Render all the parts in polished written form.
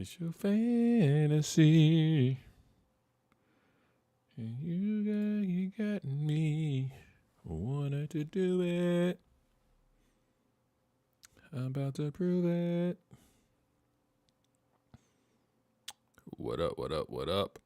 It's your fantasy. And you got me. Wanted to do it. I'm about to prove it. What up, what up, what up?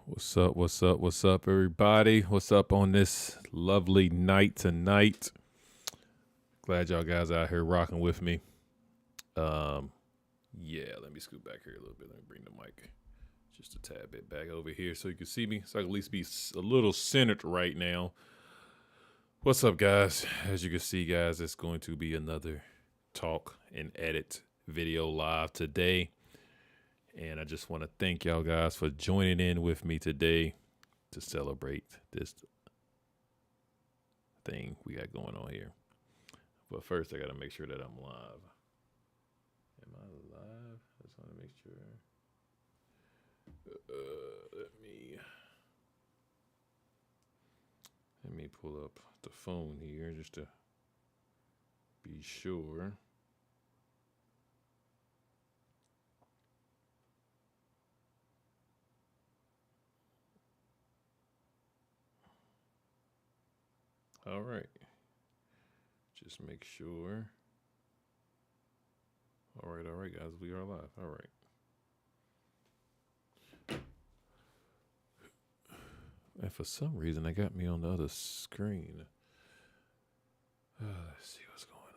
What's up, what's up, what's up, everybody? What's up on this lovely night tonight? Glad y'all guys out here rocking with me. Um, yeah, let me scoot back here a little bit. Let me bring the mic just a tad bit back over here so you can see me. So I can at least be a little centered right now. What's up, guys? As you can see, guys, it's going to be another talk and edit video live today. And I just want to thank y'all guys for joining in with me today to celebrate this thing we got going on here. But first, I got to make sure that I'm live. Am I live? I just want to make sure. Let me pull up the phone here just to be sure. All right. Just make sure. All right, guys. We are live. All right. And for some reason, they got me on the other screen. Let's see what's going on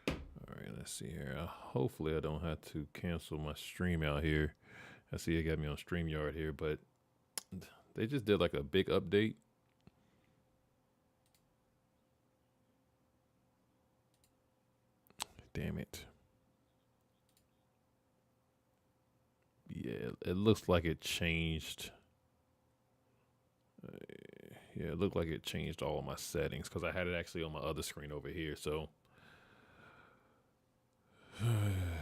here. All right, let's see here. Hopefully, I don't have to cancel my stream out here. I see they got me on StreamYard here, but they just did like a big update. Damn it. Yeah, it looks like it changed. Yeah, it looked like it changed all of my settings because I had it actually on my other screen over here. So,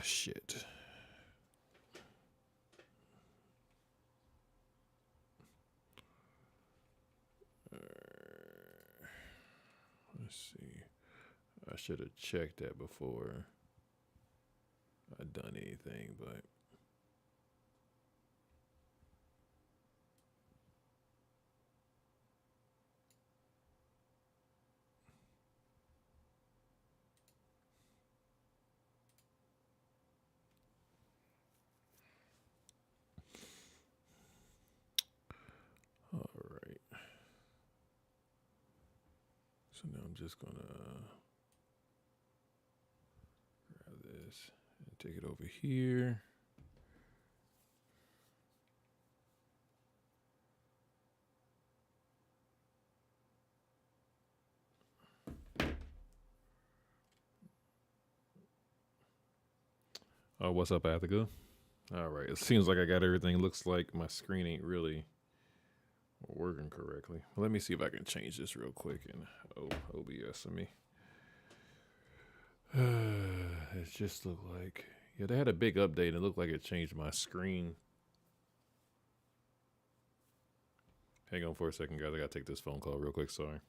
shit. Let's see. I should have checked that before I'd done anything, but. All right. So now I'm just going to grab this and take it over here. Oh, what's up, Athica? All right. It seems like I got everything. Looks like my screen ain't really working correctly. Let me see if I can change this real quick and OBS me. It just looked like, yeah, they had a big update and it looked like it changed my screen. Hang on for a second, guys. I gotta take this phone call real quick. Sorry.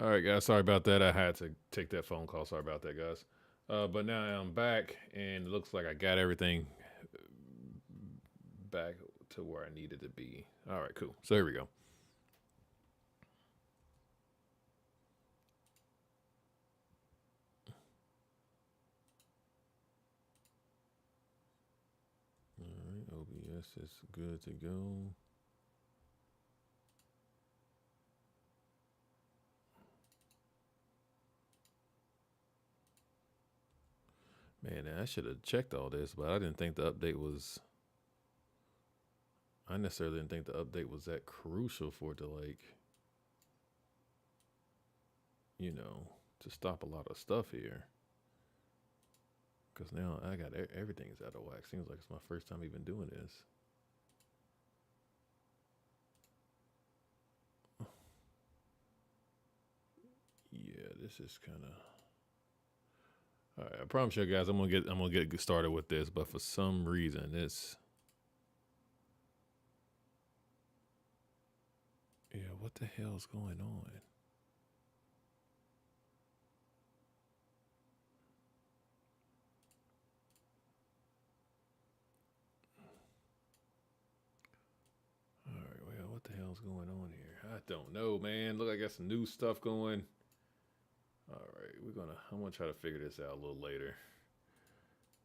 All right, guys. Sorry about that. I had to take that phone call. Sorry about that, guys. But now I'm back, and it looks like I got everything back to where I needed to be. All right, cool. So here we go. All right, OBS is good to go. Man, I should have checked all this, but I didn't think the update was. I necessarily didn't think the update was that crucial for it to to stop a lot of stuff here. Because now I got everything's out of whack. Seems like it's my first time even doing this. Yeah, this is kind of. All right, I promise you guys, I'm gonna get started with this, but for some reason, yeah, what the hell's going on? All right, well, what the hell's going on here? I don't know, man. Look, I got some new stuff going. All right, I'm gonna try to figure this out a little later,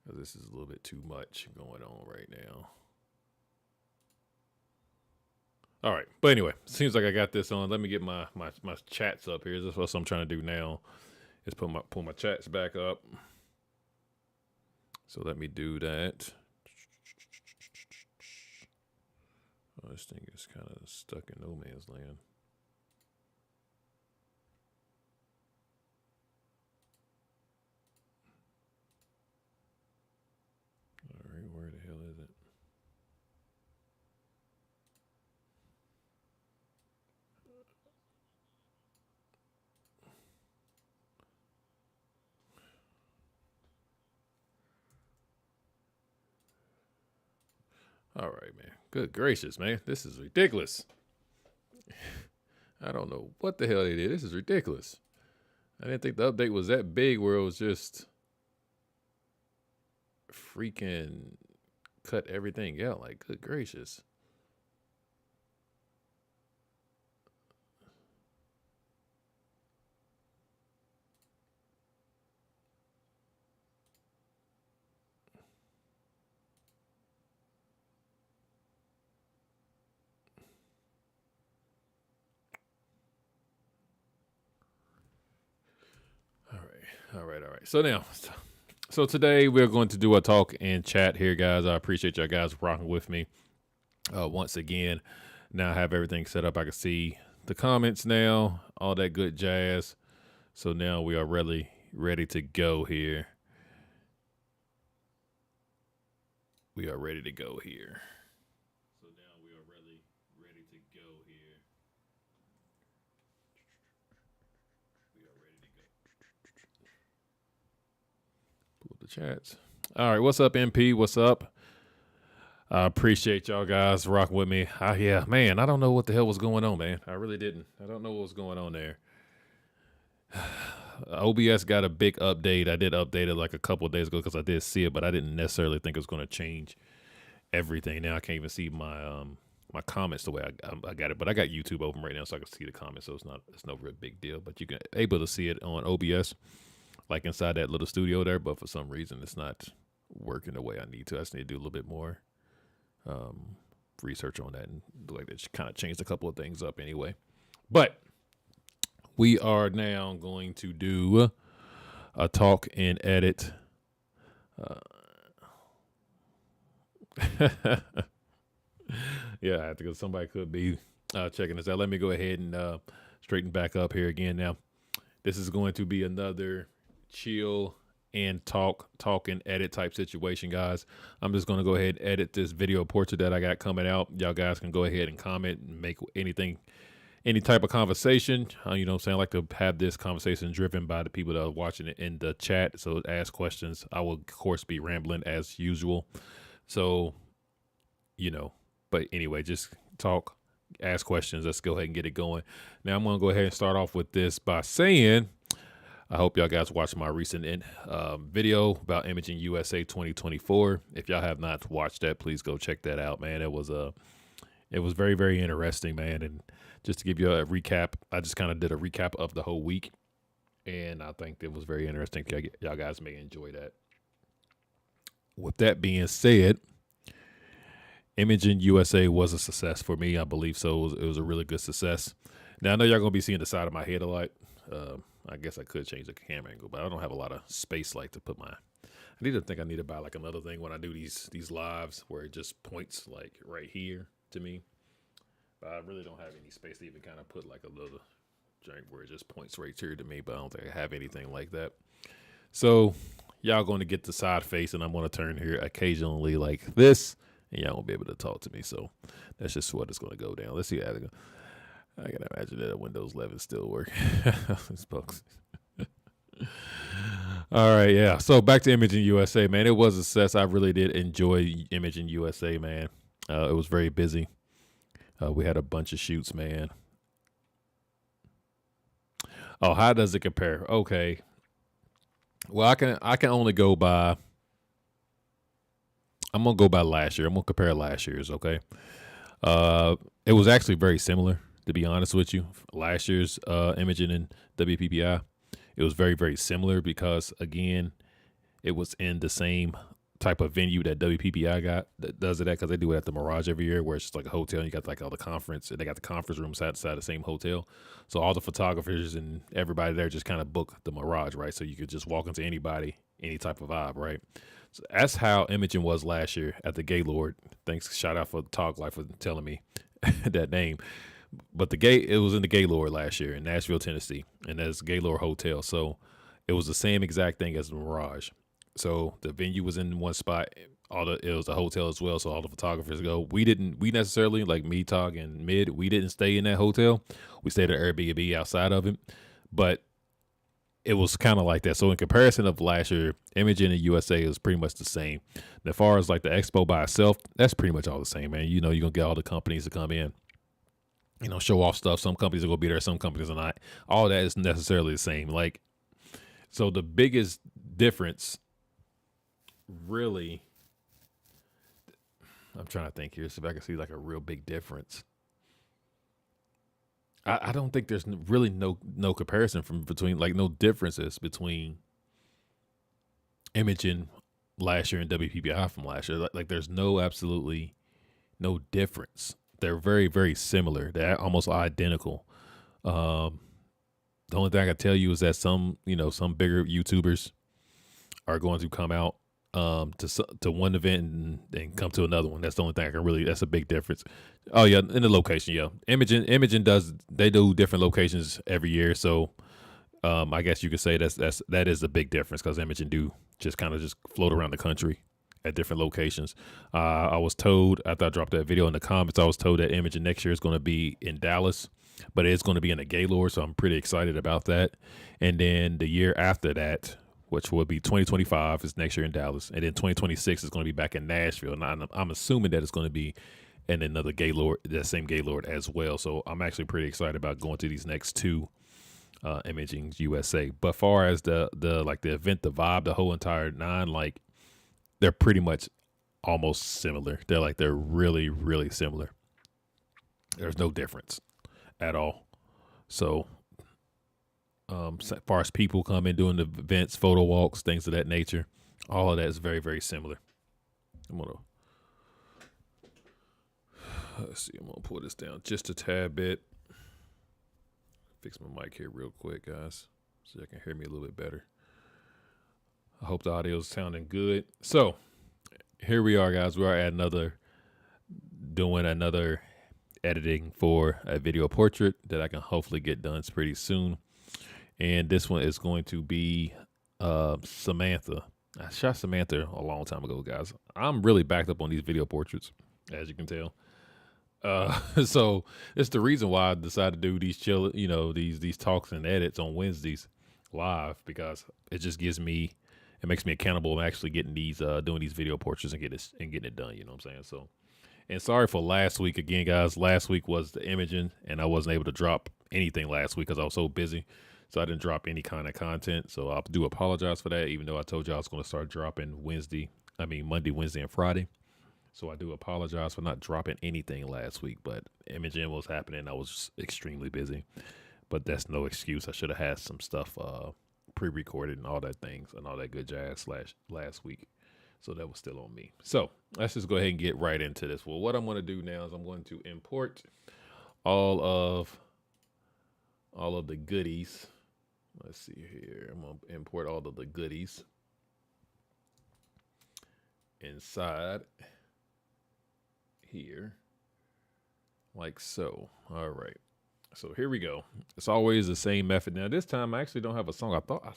because this is a little bit too much going on right now. All right, but anyway, seems like I got this on. Let me get my chats up here. This is what I'm trying to do now. Is pull my chats back up. So let me do that. Oh, this thing is kind of stuck in no man's land. All right, where the hell is it? All right, man. Good gracious, man. This is ridiculous. I don't know what the hell they did. This is ridiculous. I didn't think the update was that big where it was just freaking cut everything out. Like, good gracious. All right. So today we're going to do a talk and chat here, guys. I appreciate y'all guys rocking with me once again. Now I have everything set up. I can see the comments now, all that good jazz. So now we are really ready to go here. We are ready to go here. So now we are really ready to go here. We are ready to go. Pull the chats. All right, what's up, MP? What's up? I appreciate y'all guys rocking with me. Yeah, man, I don't know what the hell was going on, man. I really didn't. I don't know what was going on there. OBS got a big update. I did update it like a couple of days ago because I did see it, but I didn't necessarily think it was going to change everything. Now I can't even see my my comments the way I got it, but I got YouTube open right now so I can see the comments, so it's no real big deal. But you can able to see it on OBS, like inside that little studio there. But for some reason, it's not working the way I need to. I just need to do a little bit more research on that, and like they kind of changed a couple of things up anyway. But we are now going to do a talk and edit. Yeah, I have to go. Somebody could be checking this out. Let me go ahead and straighten back up here again. Now, this is going to be another chill and talk and edit type situation, guys. I'm just going to go ahead and edit this video portrait that I got coming out. Y'all guys can go ahead and comment and make any type of conversation. You know what I'm saying? I like to have this conversation driven by the people that are watching it in the chat. So ask questions. I will, of course, be rambling as usual. So, but anyway, just talk, ask questions. Let's go ahead and get it going. Now I'm going to go ahead and start off with this by saying, I hope y'all guys watched my recent video about Imaging USA 2024. If y'all have not watched that, please go check that out, man. It was very, very interesting, man. And just to give you a recap, I just kind of did a recap of the whole week, and I think it was very interesting. Y'all guys may enjoy that. With that being said, Imaging USA was a success for me. I believe so. It was a really good success. Now, I know y'all going to be seeing the side of my head a lot. I guess I could change the camera angle, but I don't have a lot of space like to put my. I need to buy like another thing when I do these lives where it just points like right here to me. But I really don't have any space to even kind of put like a little joint where it just points right here to me. But I don't think I have anything like that. So y'all going to get the side face, and I'm going to turn here occasionally like this, and y'all won't be able to talk to me. So that's just what it's going to go down. Let's see how it goes. I can imagine that Windows 11 still work. All right, yeah. So back to Imaging USA, man. It was a success. I really did enjoy Imaging USA, man. It was very busy. We had a bunch of shoots, man. Oh, how does it compare? Okay. Well, I can only go by. I'm gonna go by last year. I'm gonna compare last year's. Okay. It was actually very similar, to be honest with you. Last year's imaging in WPPI, it was very, very similar because, again, it was in the same type of venue that WPPI does it at, because they do it at the Mirage every year, where it's just like a hotel, and you got like all the conference, and they got the conference rooms outside the same hotel. So all the photographers and everybody there just kind of book the Mirage, right? So you could just walk into anybody, any type of vibe, right? So that's how imaging was last year at the Gaylord. Thanks, shout out for Talk Life for telling me that name. But it was in the Gaylord last year in Nashville, Tennessee, and that's Gaylord Hotel. So it was the same exact thing as the Mirage. So the venue was in one spot. It was a hotel as well. So all the photographers go. We necessarily, like me, Talk, and Mid, we didn't stay in that hotel. We stayed at Airbnb outside of it. But it was kind of like that. So in comparison of last year, Imaging in USA is pretty much the same. And as far as like the expo by itself, that's pretty much all the same, man. You know, you're going to get all the companies to come in, you know, show off stuff. Some companies are going to be there, some companies are not. All that is necessarily the same. Like, so the biggest difference, really, I'm trying to think here, so if I can see like a real big difference. I don't think there's really no comparison between like no differences between imaging last year and WPPI from last year. Like there's absolutely no difference. They're very, very similar. They're almost identical. The only thing I can tell you is that some bigger YouTubers are going to come out to one event and come to another one. That's the only thing that's a big difference. Oh yeah, in the location, yeah. Imaging they do different locations every year, so I guess you could say that is a big difference, because Imaging do just kind of just float around the country at different locations. I was told, after I dropped that video in the comments, I was told that Imaging next year is going to be in Dallas, but it's going to be in the Gaylord, so I'm pretty excited about that. And then the year after that, which will be 2025, is next year in Dallas. And then 2026 is going to be back in Nashville. And I'm assuming that it's going to be in another Gaylord, that same Gaylord as well. So I'm actually pretty excited about going to these next two Imaging USA. But far as the event, the vibe, the whole entire nine, like they're pretty much almost similar. They're really, really similar. There's no difference at all. So as far as people coming, doing the events, photo walks, things of that nature, all of that is very, very similar. Let's see, I'm gonna pull this down just a tad bit. Fix my mic here real quick, guys, so you can hear me a little bit better. I hope the audio is sounding good. So here we are, guys. We are doing another editing for a video portrait that I can hopefully get done pretty soon. And this one is going to be Samantha. I shot Samantha a long time ago, guys. I'm really backed up on these video portraits, as you can tell. So it's the reason why I decided to do these these talks and edits on Wednesdays live, because it makes me accountable of actually getting these, doing these video portraits and getting it done. You know what I'm saying? So And sorry for last week again, guys. Last week was the imaging, and I wasn't able to drop anything last week because I was so busy. So I didn't drop any kind of content. So I do apologize for that, even though I told you I was going to start dropping Monday, Wednesday, and Friday. So I do apologize for not dropping anything last week, but imaging was happening. I was extremely busy, but that's no excuse. I should have had some stuff pre-recorded and all that things and all that good jazz last week. So that was still on me. So let's just go ahead and get right into this. Well, what I'm going to do now is I'm going to import all of the goodies. Let's see here. I'm going to import all of the goodies inside here, like so. All right. So here we go. It's always the same method. Now this time I actually don't have a song. I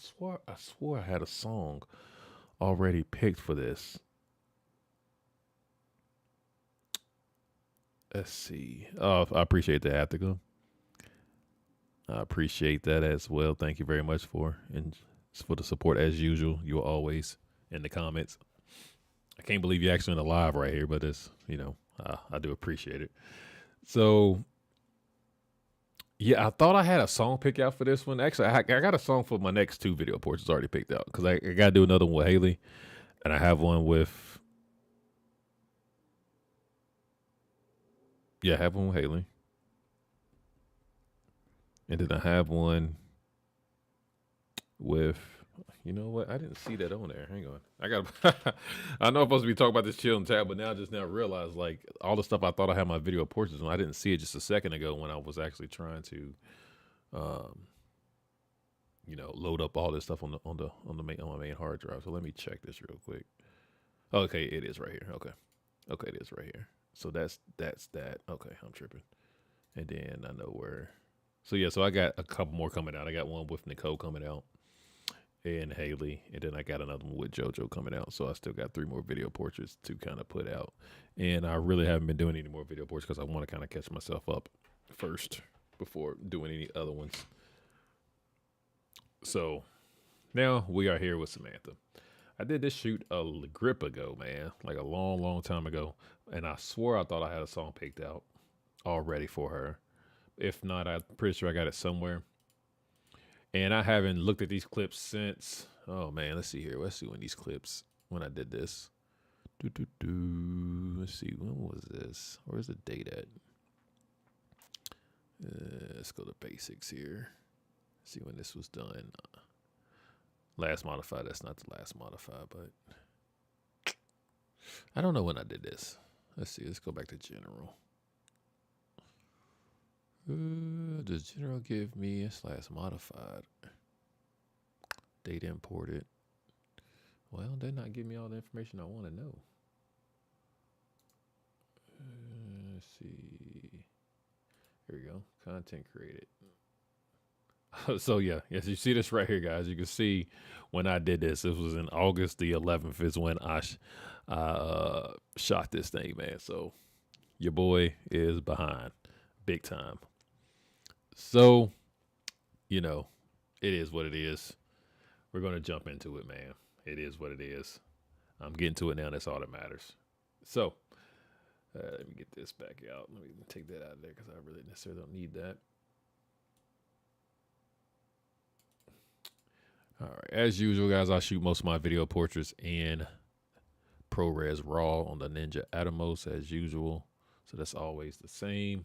swore I had a song already picked for this. Let's see. Oh, I appreciate that, Attica. I appreciate that as well. Thank you very much for the support as usual. You are always in the comments. I can't believe you're actually in the live right here, but it's, I do appreciate it. So, yeah, I thought I had a song picked out for this one. Actually, I got a song for my next two video portraits already picked out because I got to do another one with Haley, and I have one with, I have one with Haley. And then I have one with, you know what? I didn't see that on there. Hang on. I know I'm supposed to be talking about this chill and tab, but now I just now realized like all the stuff I thought I had my video portraits on, I didn't see it just a second ago when I was actually trying to, load up all this stuff on my main hard drive. So let me check this real quick. Okay, it is right here. Okay, it is right here. So that's that. Okay, I'm tripping. And then I know where. So I got a couple more coming out. I got one with Nicole coming out and Haley, and then I got another one with JoJo coming out. So I still got 3 more video portraits to kind of put out. And I really haven't been doing any more video portraits because I want to kind of catch myself up first before doing any other ones. So now we are here with Samantha. I did this shoot a grip ago, man, like a long, long time ago. And I swore I thought I had a song picked out already for her. If not, I'm pretty sure I got it somewhere. And I haven't looked at these clips since. Oh, man, let's see here. Let's see when I did this. Let's see, when was this? Where's the date at? Let's go to basics here. See when this was done. Last modified. That's not the last modified, but I don't know when I did this. Let's see. Let's go back to general. Does general give me a / modified? Data imported. Well, they're not giving me all the information I want to know. Let's see. Here we go. Content created. So yeah, yes, you see this right here, guys. You can see when I did this. It was in August the 11th is when I shot this thing, man. So your boy is behind, big time. So, it is what it is. We're going to jump into it, man. It is what it is. I'm getting to it now. That's all that matters. So, let me get this back out. Let me take that out of there because I really necessarily don't need that. All right. As usual, guys, I shoot most of my video portraits in ProRes RAW on the Ninja Atomos as usual. So that's always the same.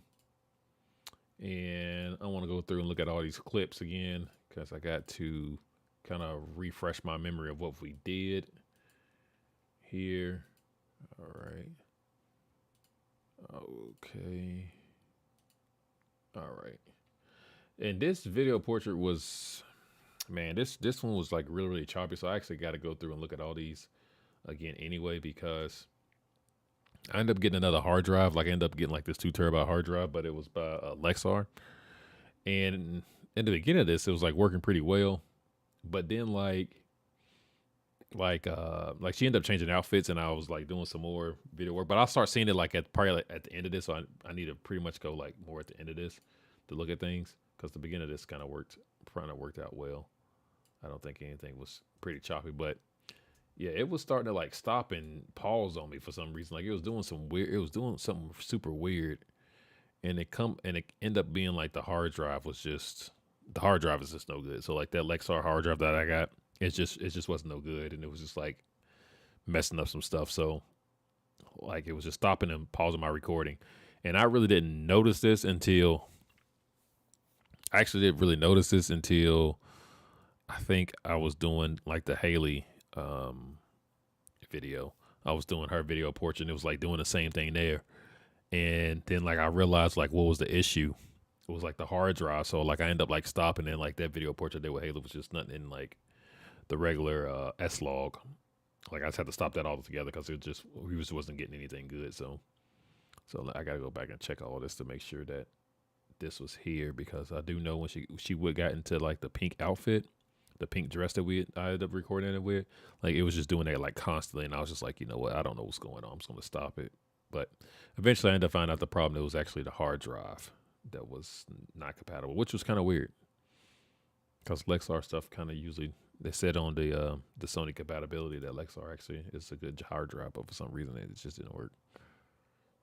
And I want to go through and look at all these clips again because I got to kind of refresh my memory of what we did here. All right. Okay. All right. And this video portrait was, man, this one was like really, really choppy. So I actually got to go through and look at all these again anyway because I ended up getting another hard drive. Like I ended up getting like this 2 terabyte hard drive, but it was by Lexar. And in the beginning of this, it was like working pretty well. But then like she ended up changing outfits and I was like doing some more video work. But I'll start seeing it like at the end of this. So I need to pretty much go like more at the end of this to look at things. Because the beginning of this kind of worked out well. I don't think anything was pretty choppy, but Yeah, it was starting to like stop and pause on me for some reason. Like it was doing some weird. It was doing something super weird, and it ended up being like the hard drive is just no good. So like that Lexar hard drive that I got, it just wasn't no good, and it was just like messing up some stuff. So like it was just stopping and pausing my recording, and I really didn't notice this until I actually didn't really notice this until I think I was doing like the Haley video. I was doing her video portrait, and it was like doing the same thing there. And then like I realized like what was the issue. It was like the hard drive. So like I ended up like stopping, and like that video portrait there with Haley was just nothing in like the regular S log. Like I just had to stop that all together because it just we just wasn't getting anything good. So I got to go back and check all this to make sure that this was here, because I do know when she would got into like the pink outfit, the pink dress that I ended up recording it with, like it was just doing that like constantly, and I was just like, you know what, I don't know what's going on. I'm just gonna stop it. But eventually, I ended up finding out the problem. It was actually the hard drive that was not compatible, which was kind of weird because Lexar stuff kind of usually they said on the Sony compatibility that Lexar actually is a good hard drive, but for some reason it just didn't work.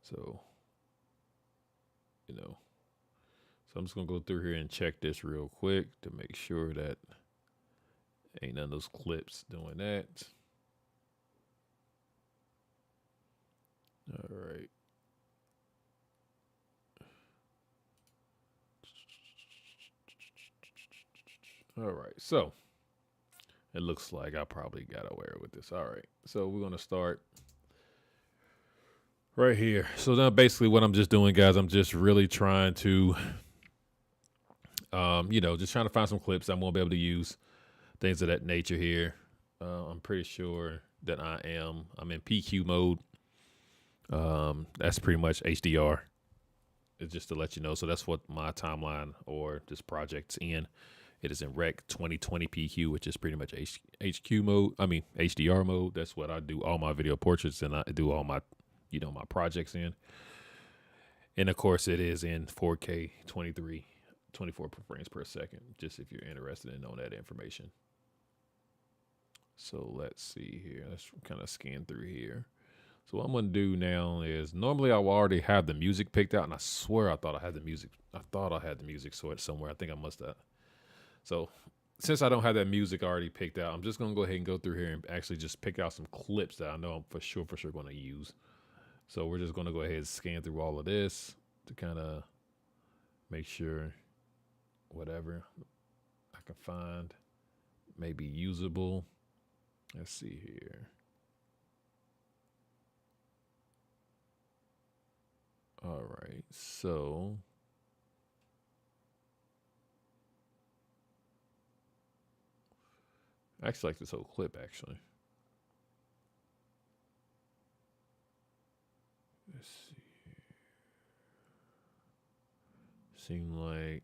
So you know. So I'm just gonna go through here and check this real quick to make sure that ain't none of those clips doing that. All right. All right. So it looks like I probably got away with this. All right. So we're gonna start right here. So now basically what I'm just doing, guys, I'm just really trying to just trying to find some clips I won't be able to use, things of that nature here. I'm pretty sure that I'm in PQ mode. That's pretty much HDR. It's just to let you know. So that's what my timeline or this project's in. It is in Rec 2020 PQ, which is pretty much HQ mode. I mean HDR mode. That's what I do all my video portraits and I do all my, my projects in. And of course, it is in 4K 24 frames per second. Just if you're interested in knowing that information. So let's see here. Let's kind of scan through here. So what I'm gonna do now is normally I will already have the music picked out, and I swear I thought I had the music. I thought I had the music sorted somewhere. I think I must have. So since I don't have that music already picked out, I'm just gonna go ahead and go through here and actually just pick out some clips that I know I'm for sure gonna use. So we're just gonna go ahead and scan through all of this to kind of make sure whatever I can find may be usable. Let's see here. All right, so I actually like this whole clip actually. Let's see. Seemed like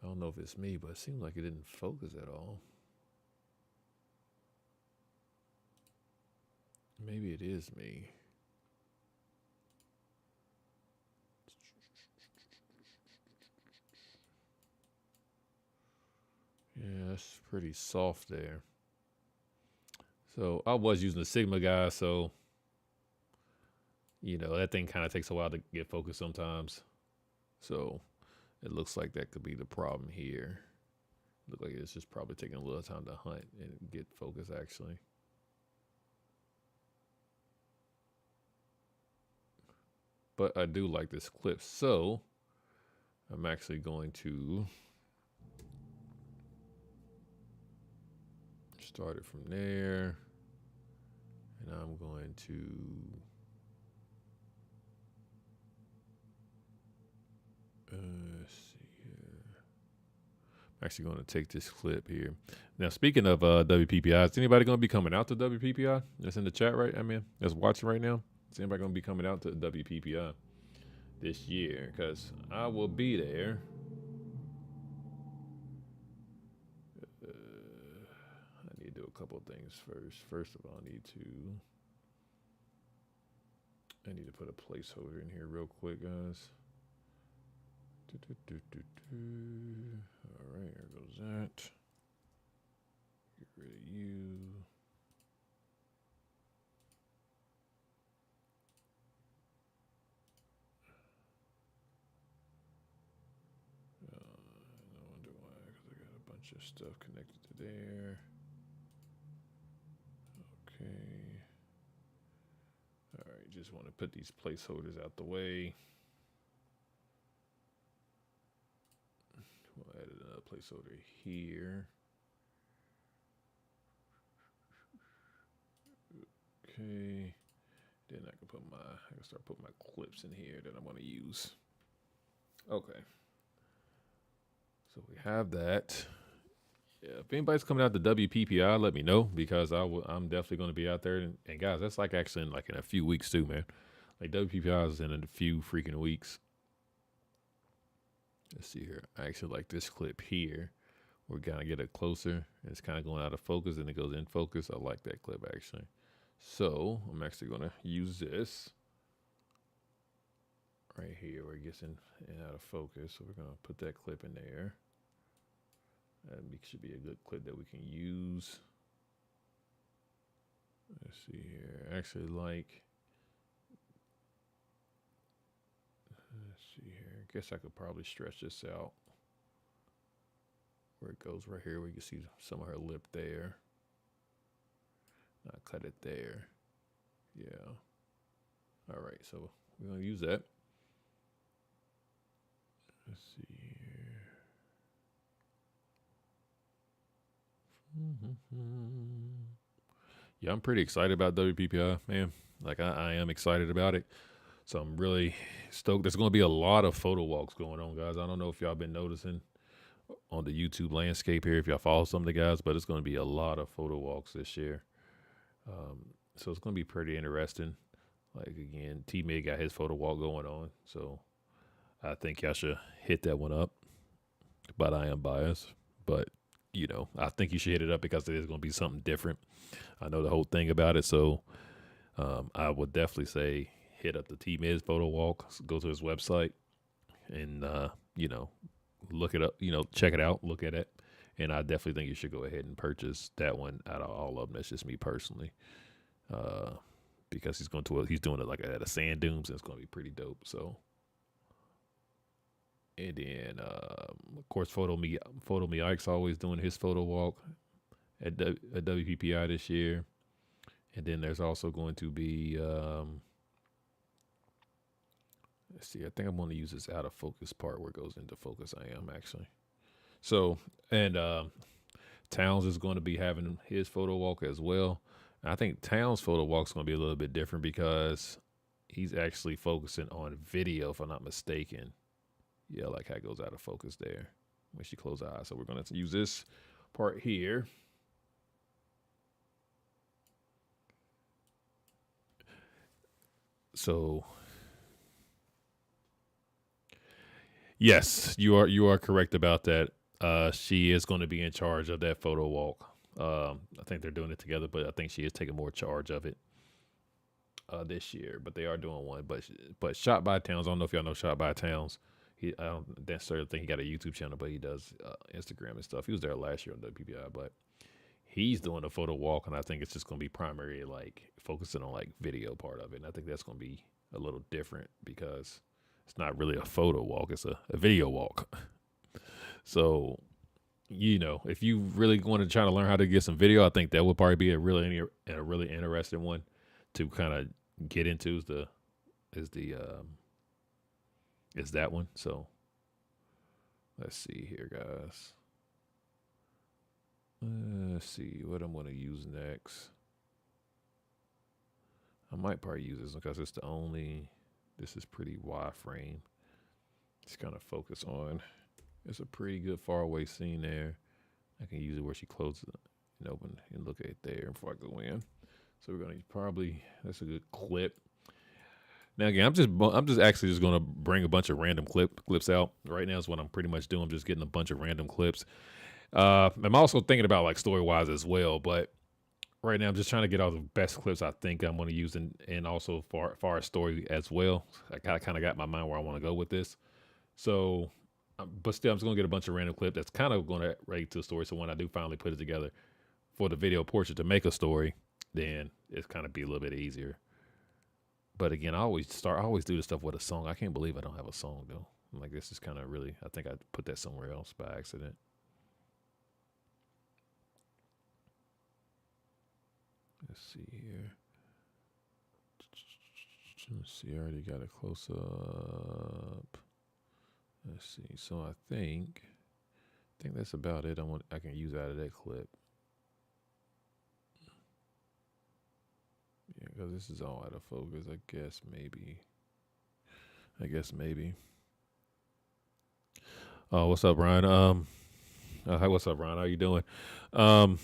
I don't know if it's me, but it seemed like it didn't focus at all. Maybe it is me. Yeah, it's pretty soft there. So I was using the Sigma guy, so that thing kind of takes a while to get focused sometimes. So it looks like that could be the problem here. Look like it's just probably taking a little time to hunt and get focus actually. But I do like this clip, so I'm actually going to start it from there, and I'm going to let's see here. I'm actually going to take this clip here. Now, speaking of WPPI, is anybody going to be coming out to WPPI? That's in the chat, right? I mean, that's watching right now. Is anybody going to be coming out to WPPI this year? Because I will be there. I need to do a couple of things first. First of all, I need to put a placeholder in here real quick, guys. All right, here goes that. Get rid bunch of stuff connected to there. Okay. All right, just want to put these placeholders out the way. We'll add another placeholder here. Okay. Then I can start putting my clips in here that I'm going to use. Okay. So we have that. Yeah, if anybody's coming out to WPPI, let me know because I'm definitely going to be out there. And guys, that's like actually in a few weeks too, man. Like WPPI is in a few freaking weeks. Let's see here. I actually like this clip here. We're gonna get it closer. It's kind of going out of focus and it goes in focus. I like that clip actually. So I'm actually gonna use this right here where it gets in and out of focus. So we're gonna put that clip in there. That should be a good clip that we can use. Let's see here. Actually, let's see here. I guess I could probably stretch this out where it goes right here. We can see some of her lip there. I'll cut it there. Yeah. All right. So we're gonna use that. Let's see here. Yeah, I'm pretty excited about WPPI, man. Like I am excited about it. So I'm really stoked. There's going to be a lot of photo walks going on, guys. I don't know if y'all been noticing on the YouTube landscape here, if y'all follow some of the guys, but it's going to be a lot of photo walks this year. So it's going to be pretty interesting. Like again, T-Mig got his photo walk going on. So I think y'all should hit that one up. But I am biased. But I think you should hit it up because it is going to be something different. I know the whole thing about it, so I would definitely say hit up the T-Miz photo walk, go to his website, and look it up. Check it out, look at it, and I definitely think you should go ahead and purchase that one out of all of them. That's just me personally, because he's doing it like at a sand dunes, and it's going to be pretty dope. So. And then, of course, Photo Me Ike's always doing his photo walk at WPPI this year. And then there's also going to be, let's see, I think I'm going to use this out of focus part where it goes into focus. I am actually. So, and Towns is going to be having his photo walk as well. And I think Towns' photo walk is going to be a little bit different because he's actually focusing on video, if I'm not mistaken. Yeah, like how it goes out of focus there when she closes her eyes. So we're going to use this part here. So, yes, you are correct about that. She is going to be in charge of that photo walk. I think they're doing it together, but I think she is taking more charge of it this year. But they are doing one. But Shot by Towns, I don't know if y'all know Shot by Towns. I don't necessarily think he got a YouTube channel, but he does Instagram and stuff. He was there last year on WPPI, but he's doing a photo walk, and I think it's just going to be primarily like focusing on like video part of it. And I think that's going to be a little different because it's not really a photo walk; it's a video walk. So, if you really want to try to learn how to get some video, I think that would probably be a really interesting one to kind of get into. Is that one. So let's see here, guys. Let's see what I'm going to use next. I might probably use this because this is pretty wide frame. Just kind of focus on. It's a pretty good far away scene there. I can use it where she closes it and open and look at it there before I go in. So we're going to that's a good clip. Now again, I'm just actually just gonna bring a bunch of random clips out. Right now is what I'm pretty much doing. I'm just getting a bunch of random clips. I'm also thinking about like story wise as well, but right now I'm just trying to get all the best clips I think I'm gonna use and also far as story as well. I kind of got my mind where I want to go with this. So, but still, I'm just gonna get a bunch of random clips that's kind of gonna relate to the story. So when I do finally put it together for the video portrait to make a story, then it's kind of be a little bit easier. But again, I always do this stuff with a song. I can't believe I don't have a song though. I'm like, this is kind of really, I think I put that somewhere else by accident. Let's see here. Let's see. I already got a close up. Let's see. So I think that's about it. I can use out of that clip. Yeah, because this is all out of focus. I guess maybe. Oh, what's up, Ryan? Hi, what's up, Ryan? How you doing? Um,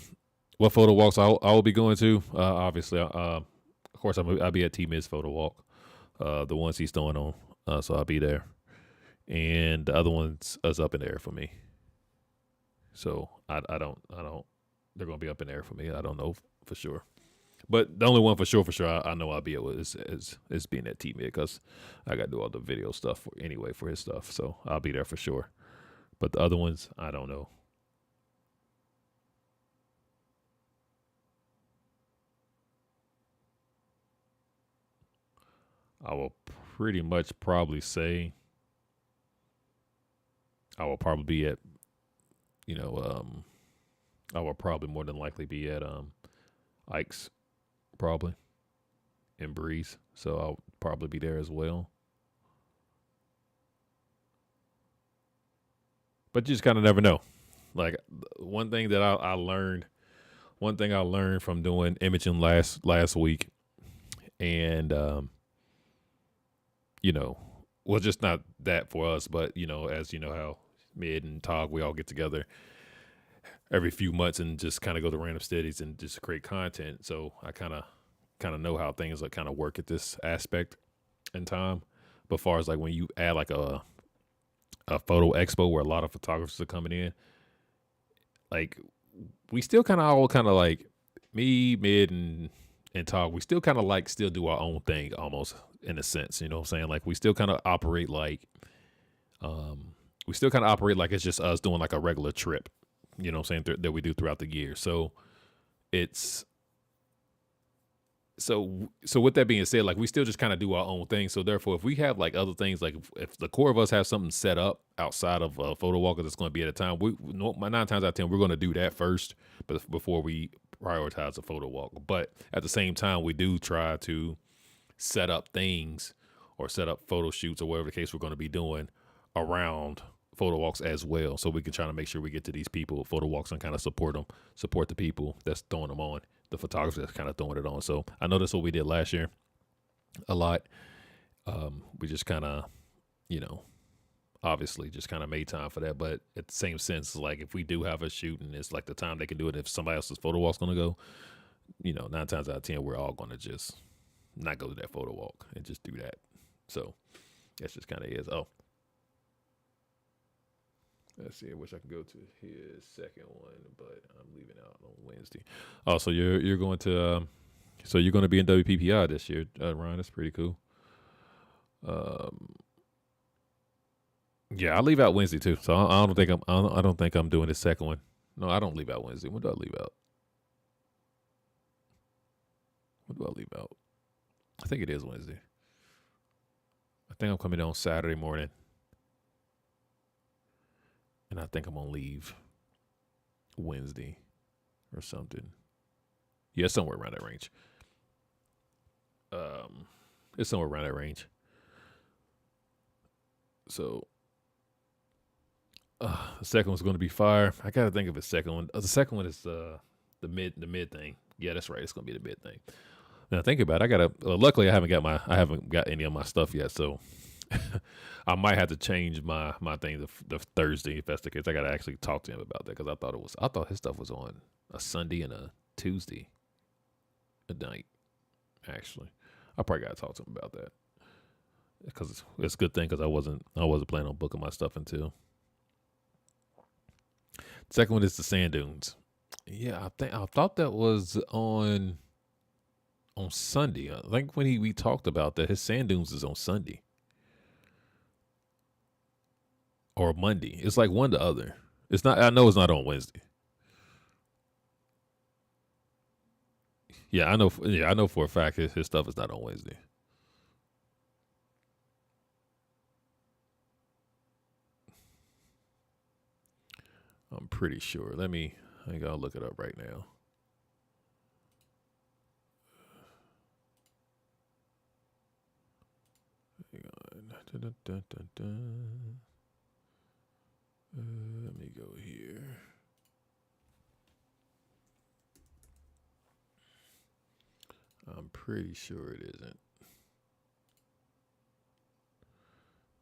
what photo walks I will be going to? Obviously, of course, I'll be at T Mid's photo walk. The ones he's throwing on. So I'll be there, and the other ones is up in the air for me. So I don't. They're gonna be up in the air for me. I don't know for sure. But the only one for sure, I know I'll be able is being at T Mid because I got to do all the video stuff anyway for his stuff. So I'll be there for sure. But the other ones, I don't know. I will pretty much probably say I will probably be at, you know, I will probably more than likely be at Ike's probably in Breeze. So I'll probably be there as well. But you just kind of never know. Like one thing that I learned, one thing I learned from doing imaging last week, and you know, well, just not that for us, but as you know how Mid and Tog we all get together every few months and just kind of go to random studies and just create content. So I kind of know how things like kind of work at this aspect in time. But far as like when you add like a photo expo where a lot of photographers are coming in, like we still kind of all kind of like me, Mid, and Tog. We still kind of like still do our own thing almost in a sense. You know what I'm saying? Like we still kind of operate like it's just us doing like a regular trip. You know what I'm saying, that we do throughout the year. So it's so with that being said, like we still just kind of do our own thing. So therefore, if we have like other things, like if the core of us have something set up outside of photo walker that's going to be at a time, 9 times out of 10 we're going to do that first, but before we prioritize a photo walk. But at the same time, we do try to set up things or set up photo shoots or whatever the case we're going to be doing around photo walks as well, so we can try to make sure we get to these people photo walks and kind of support the people that's throwing them on, the photographer that's kind of throwing it on. So I know that's what we did last year a lot. We just kind of, obviously just kind of made time for that. But at the same sense, like if we do have a shoot and it's like the time they can do it, if somebody else's photo walk's going to go, 9 times out of 10, we're all going to just not go to that photo walk and just do that. So that's just kind of is. Oh, let's see. I wish I could go to his second one, but I'm leaving out on Wednesday. Oh, so you're going to you're going to be in WPPI this year, Ryan. That's pretty cool. Yeah, I leave out Wednesday too. So I don't think I'm doing the second one. No, I don't leave out Wednesday. When do I leave out? When do I leave out? I think it is Wednesday. I think I'm coming on Saturday morning. And I think I'm going to leave Wednesday or something. Yeah, somewhere around that range. It's somewhere around that range. So the second one's going to be fire. I got to think of a second one. The second one is the mid thing. Yeah, that's right. It's going to be the mid thing. Now think about it. Luckily I haven't got any of my stuff yet, so I might have to change my thing the Thursday if that's the case. I got to actually talk to him about that because I thought his stuff was on a Sunday and a Tuesday at night. Actually, I probably got to talk to him about that because it's a good thing because I wasn't planning on booking my stuff until. Second one is the sand dunes. Yeah, I thought that was on Sunday. I think when we talked about that, his sand dunes is on Sunday. Or Monday. It's like one to other. It's not. I know it's not on Wednesday. Yeah, I know. Yeah, I know for a fact his stuff is not on Wednesday. I'm pretty sure. I think I'll look it up right now. Dun, dun, dun, dun. Let me go here. I'm pretty sure it isn't.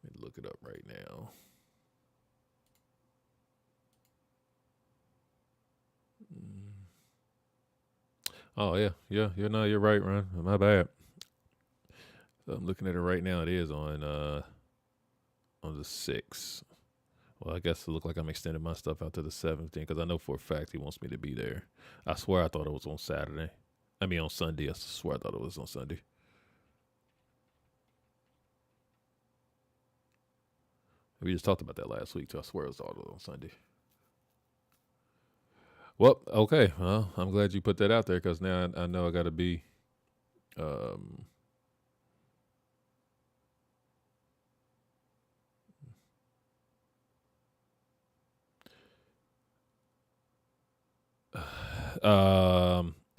Let me look it up right now. Oh yeah. You're right, Ron. My bad. So I'm looking at it right now. It is on the 6th. Well, I guess it looked like I'm extending my stuff out to the 17th because I know for a fact he wants me to be there. I swear I thought it was on Saturday. I mean on Sunday. I swear I thought it was on Sunday. We just talked about that last week, so I swear it was all on Sunday. Well, okay. Well, I'm glad you put that out there because now I know I got to be. Um,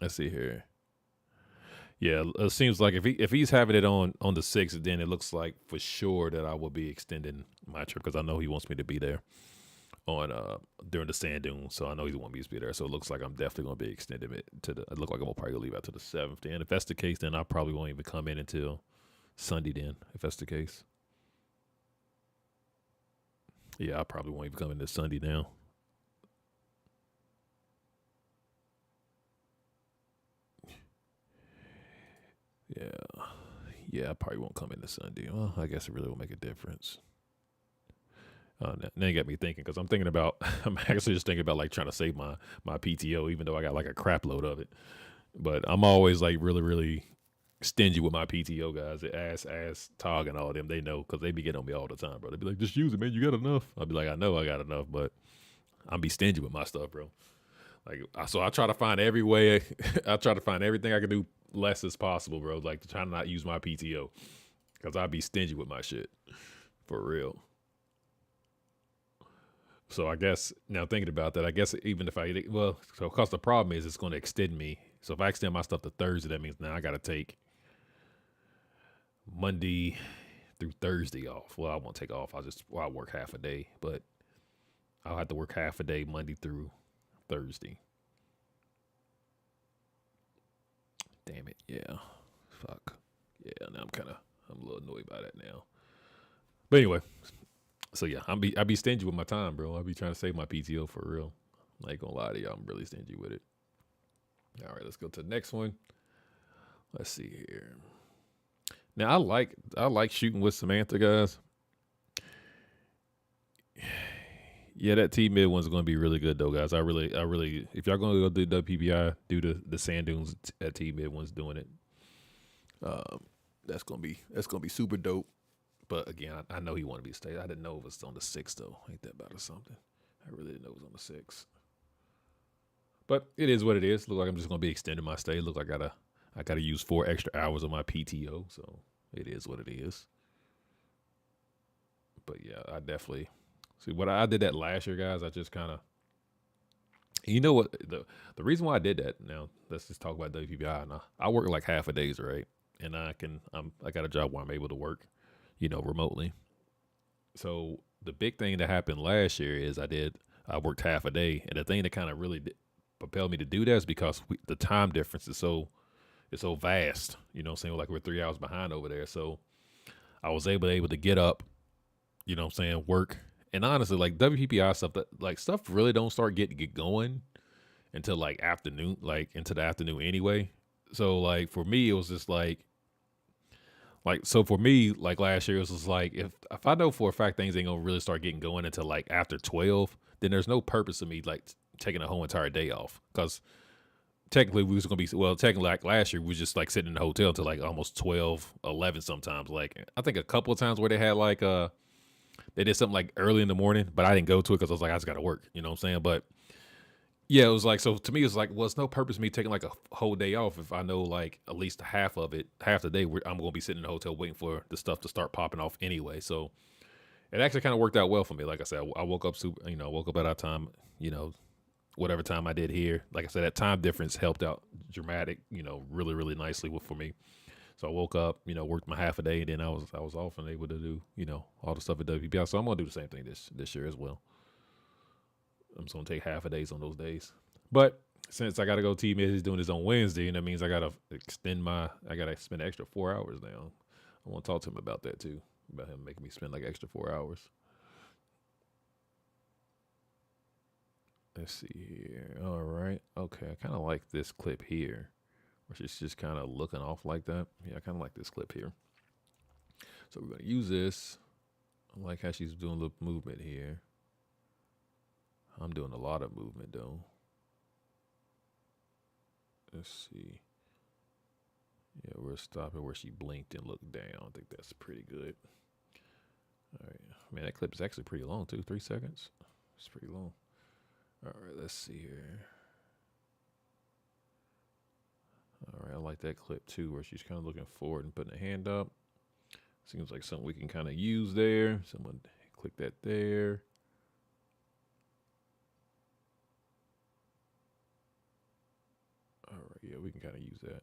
let's see here. Yeah, it seems like if he's having it on the 6th, then it looks like for sure that I will be extending my trip because I know he wants me to be there on during the sand dunes. So I know he wants me to be there. So it looks like I'm definitely gonna be extending it to the. It look like I'm gonna probably leave out to the 7th. And if that's the case, then I probably won't even come in until Sunday. Then if that's the case, yeah, I probably won't even come in this Sunday now. Yeah, yeah, I probably won't come in this Sunday. Well, I guess it really will make a difference. Now you got me thinking because I'm thinking about. I'm actually just thinking about like trying to save my PTO, even though I got like a crap load of it. But I'm always like really stingy with my PTO guys. Ass Tog and all of them. They know because they be getting on me all the time, bro. They be like, just use it, man. You got enough. I'll be like, I know I got enough, but I'm be stingy with my stuff, bro. Like so, I try to find every way. I try to find everything I can do less as possible, bro. Like to try to not use my PTO because I be stingy with my shit for real. So I guess now thinking about that, I guess even if so because the problem is it's going to extend me. So if I extend my stuff to Thursday, that means now I got to take Monday through Thursday off. Well, I won't take off. I'll work half a day, but I'll have to work half a day Monday through Thursday. Damn it. Yeah. Fuck. Yeah. Now I'm a little annoyed by that now. But anyway, so yeah, I be stingy with my time, bro. I be trying to save my PTO for real. I ain't gonna lie to y'all, I'm really stingy with it. All right, let's go to the next one. Let's see here. Now I like shooting with Samantha, guys. Yeah, that T mid one's gonna be really good though, guys. I really, if y'all gonna go do WPBI, do the sand dunes at T mid one's doing it. Um, that's gonna be super dope. But again, I know he wanted me to stay. I didn't know it was on the 6th though. Ain't that bad or something? I really didn't know it was on the 6th. But it is what it is. Look like I'm just gonna be extending my stay. Look like I gotta use 4 extra hours of my PTO. So it is what it is. But yeah, I definitely see what I did that last year, guys. I just kind of, you know what, the reason why I did that. Now let's just talk about WPBI. Now I work like half a days, right? And I got a job where I'm able to work, remotely. So the big thing that happened last year is I worked half a day, and the thing that kind of really propelled me to do that is because the time difference is so vast. You know what I'm saying? Like we're 3 hours behind over there. So I was able to get up, work. And honestly, like WPPI stuff, stuff really don't start get going until like afternoon, like into the afternoon anyway. So like for me, it was just so for me, like last year, it was just like if I know for a fact things ain't gonna really start getting going until like after 12, then there's no purpose of me like taking a whole entire day off because technically we was gonna be technically like last year we was just like sitting in the hotel until like almost 12, 11 sometimes. Like I think a couple of times where they had like they did something like early in the morning, but I didn't go to it because I was like I just got to work. You know what I'm saying? But yeah, it was like, so to me, it was like, well, it's no purpose me taking like a whole day off if I know like at least half of it, half the day, I'm going to be sitting in the hotel waiting for the stuff to start popping off anyway. So it actually kind of worked out well for me. Like I said, I woke up woke up at our time, whatever time I did here. Like I said, that time difference helped out dramatic, really, really nicely for me. So I woke up, worked my half a day, and then I was off and able to do, all the stuff at WPPI. So I'm gonna do the same thing this year as well. I'm just gonna take half a days on those days. But since I gotta go, T-Miz is doing this on Wednesday, and that means I gotta spend an extra 4 hours now. I want to talk to him about that too, about him making me spend like extra 4 hours. Let's see here. All right. Okay. I kind of like this clip here, where she's just kind of looking off like that. Yeah, I kind of like this clip here. So we're going to use this. I like how she's doing a little movement here. I'm doing a lot of movement though. Let's see. Yeah, we're stopping where she blinked and looked down. I think that's pretty good. All right. Man, that clip is actually pretty long too. 3 seconds. It's pretty long. All right, let's see here. All right, I like that clip too, where she's kind of looking forward and putting a hand up. Seems like something we can kind of use there. Someone click that there. All right, yeah, we can kind of use that,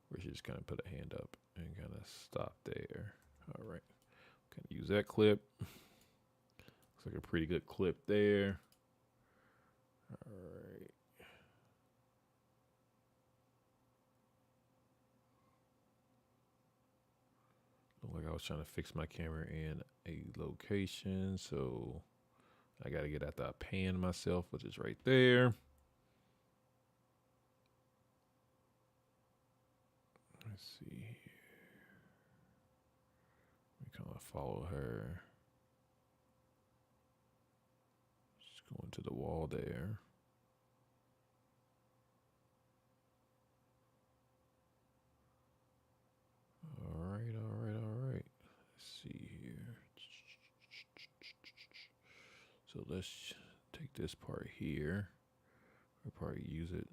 where she just kind of put a hand up and kind of stop there. All right, kind of use that clip. Looks like a pretty good clip there. All right. Looked like I was trying to fix my camera in a location, so I got to get out the pan myself, which is right there. Let's see here. We kind of follow her. Just going to the wall there. All right. Let's see here. So let's take this part here. We'll probably use it.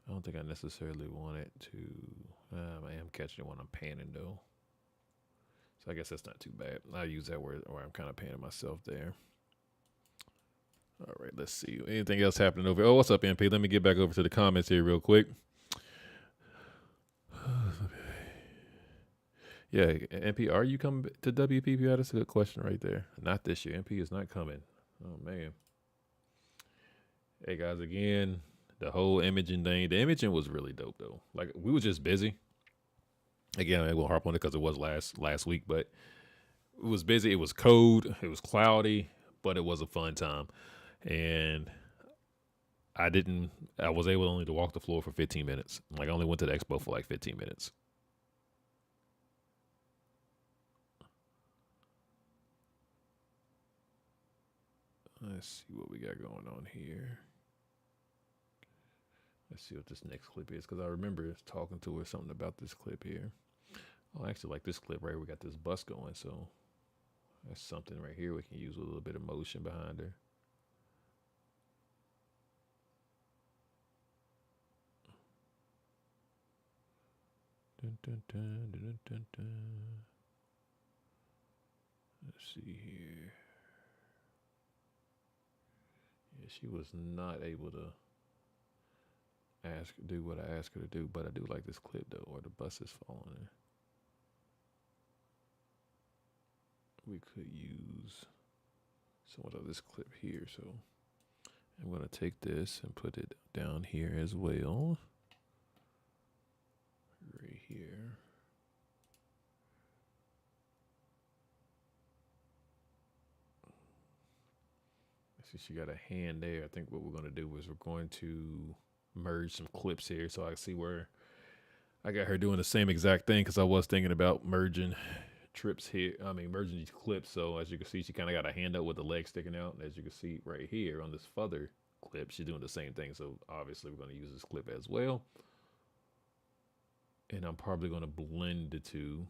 I don't think I necessarily want it to. I am catching it when I'm panning though. So I guess that's not too bad. I'll use that where I'm kind of panning myself there. All right, let's see. Anything else happening over? Oh, what's up, MP? Let me get back over to the comments here real quick. Yeah, MP, are you coming to WPPI? That's a good question right there. Not this year. MP is not coming. Oh, man. Hey, guys, again, the whole imaging thing. The imaging was really dope, though. Like, we were just busy. Again, I won't harp on it because it was last week, but it was busy. It was cold. It was cloudy, but it was a fun time. And I was able only to walk the floor for 15 minutes. Like, I only went to the expo for like 15 minutes. Let's see what we got going on here. Let's see what this next clip is, because I remember talking to her something about this clip here. Oh, I actually like this clip right here. We got this bus going, so that's something right here we can use with a little bit of motion behind her. Dun, dun, dun, dun, dun, dun. Let's see here. Yeah, she was not able to do what I asked her to do, but I do like this clip though, or the bus is falling in. We could use somewhat of this clip here, so I'm going to take this and put it down here as well. Right here. See, she got a hand there. I think what we're going to do is we're going to merge some clips here, so I see where I got her doing the same exact thing, because I was thinking about merging trips here. Merging these clips. So as you can see, she kind of got a hand up with the leg sticking out. And as you can see right here on this further clip, she's doing the same thing. So obviously we're going to use this clip as well. And I'm probably going to blend the two.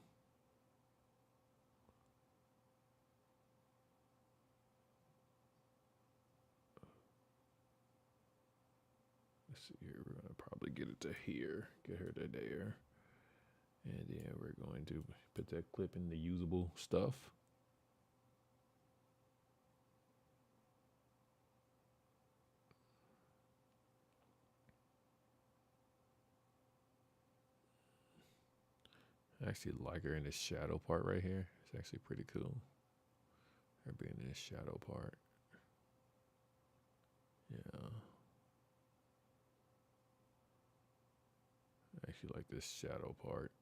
Let's see here. We're going to probably get it to here. Get her to there. And then we're going to put that clip in the usable stuff. I actually like her in this shadow part right here. It's actually pretty cool. Her being in this shadow part. Yeah. I actually like this shadow part.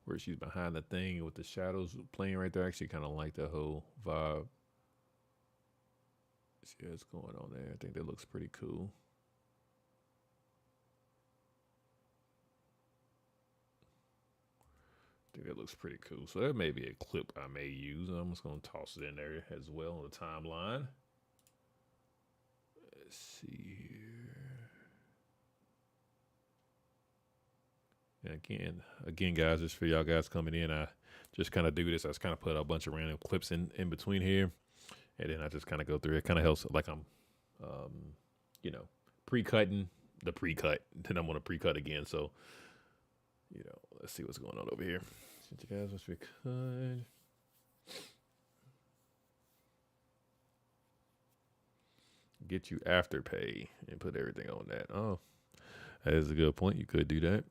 Where she's behind the thing with the shadows playing right there. I actually kind of like the whole vibe. See what's going on there. I think that looks pretty cool. I think that looks pretty cool. So that may be a clip I may use. I'm just going to toss it in there as well on the timeline. Let's see here. And again, guys, just for y'all guys coming in, I just kind of do this. I just kind of put a bunch of random clips in between here. And then I just kind of go through it. Kind of helps like I'm, pre-cutting the pre-cut. Then I'm going to pre-cut again. So, let's see what's going on over here. Since you guys must be cut. Get you Afterpay and put everything on that. Oh, that is a good point. You could do that.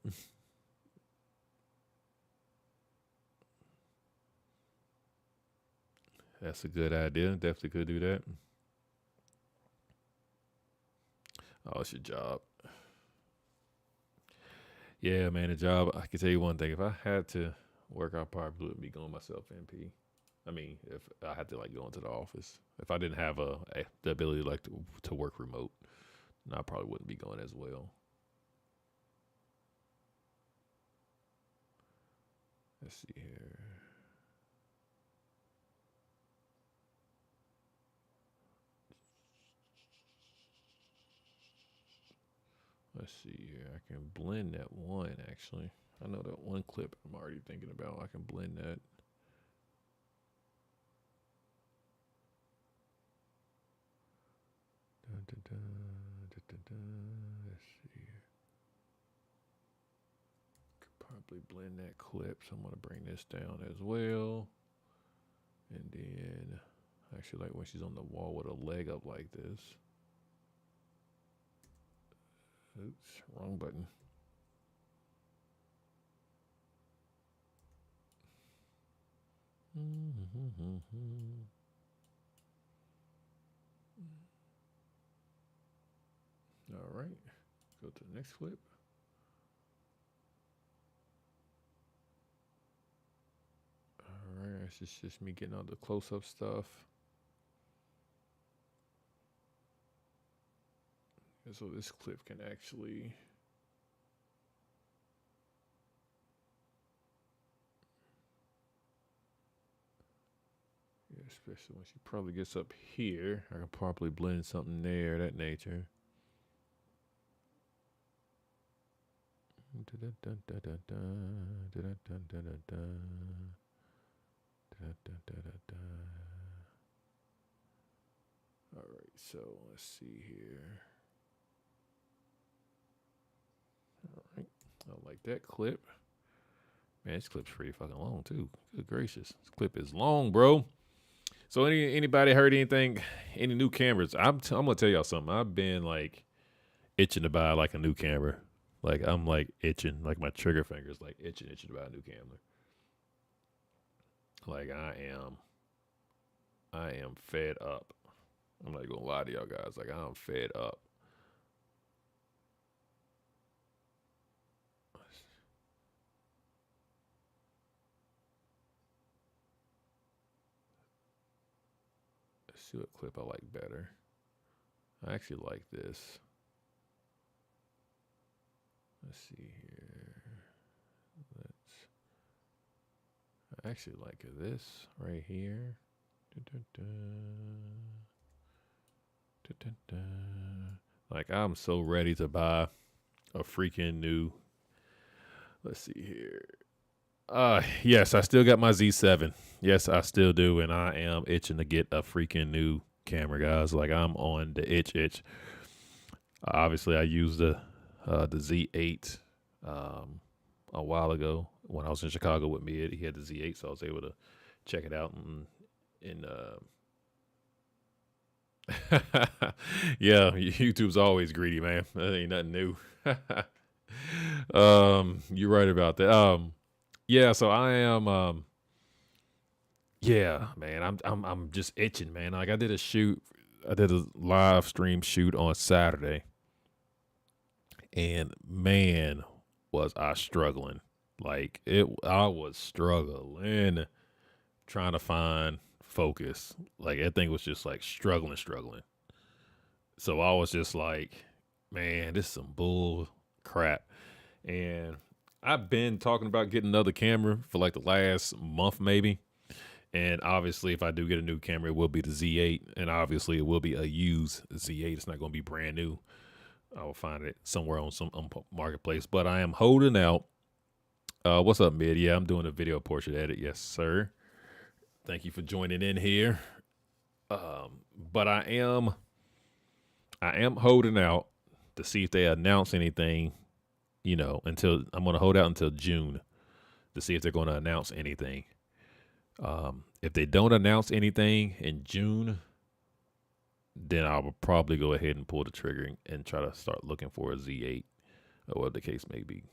That's a good idea. Definitely could do that. Oh, it's your job. Yeah, man, the job. I can tell you one thing. If I had to work, I probably would be going myself NP. I mean, if I had to like go into the office, if I didn't have the ability like to work remote, then I probably wouldn't be going as well. Let's see here. Let's see here. I can blend that one actually. I know that one clip I'm already thinking about. I can blend that. Let's see. Could probably blend that clip. So I'm gonna bring this down as well. And then actually like when she's on the wall with a leg up like this. Oops, wrong button. All right, go to the next clip. All right, it's just me getting all the close-up stuff. And so this clip can actually especially when she probably gets up here, I can probably blend something there, that nature. All right, so let's see here. All right, I like that clip. Man, this clip's pretty fucking long too. Good gracious, this clip is long, bro. So anybody heard anything? Any new cameras? I'm gonna tell y'all something. I've been like itching to buy like a new camera. Like I'm like itching, like my trigger fingers like itching to buy a new camera. Like I am fed up. I'm not gonna lie to y'all guys. Like I'm fed up. Let's see what clip I like better. I actually like this. Let's see here. I actually like this right here. Like I'm so ready to buy a freaking new. Let's see here. Yes, I still got my Z7. Yes, I still do, and I am itching to get a freaking new camera, guys. Like I'm on the itch. Obviously, I used the Z8 a while ago when I was in Chicago with me. He had the Z8, so I was able to check it out and yeah, YouTube's always greedy, man. That ain't nothing new. You're right about that. Yeah, so I am. Yeah, man, I'm just itching, man. Like I did a shoot, I did a live stream shoot on Saturday, and man, was I struggling. Like I was struggling trying to find focus. Like that thing was just like struggling. So I was just like, man, this is some bull crap. And I've been talking about getting another camera for like the last month, maybe. And obviously, if I do get a new camera, it will be the Z8, and obviously, it will be a used Z8. It's not going to be brand new. I will find it somewhere on some marketplace. But I am holding out. What's up, Mid? Yeah, I'm doing a video portrait edit. Yes, sir. Thank you for joining in here. But I am holding out to see if they announce anything. Until I'm going to hold out until June to see if they're going to announce anything. If they don't announce anything in June, then I will probably go ahead and pull the trigger and try to start looking for a Z8 or whatever the case may be.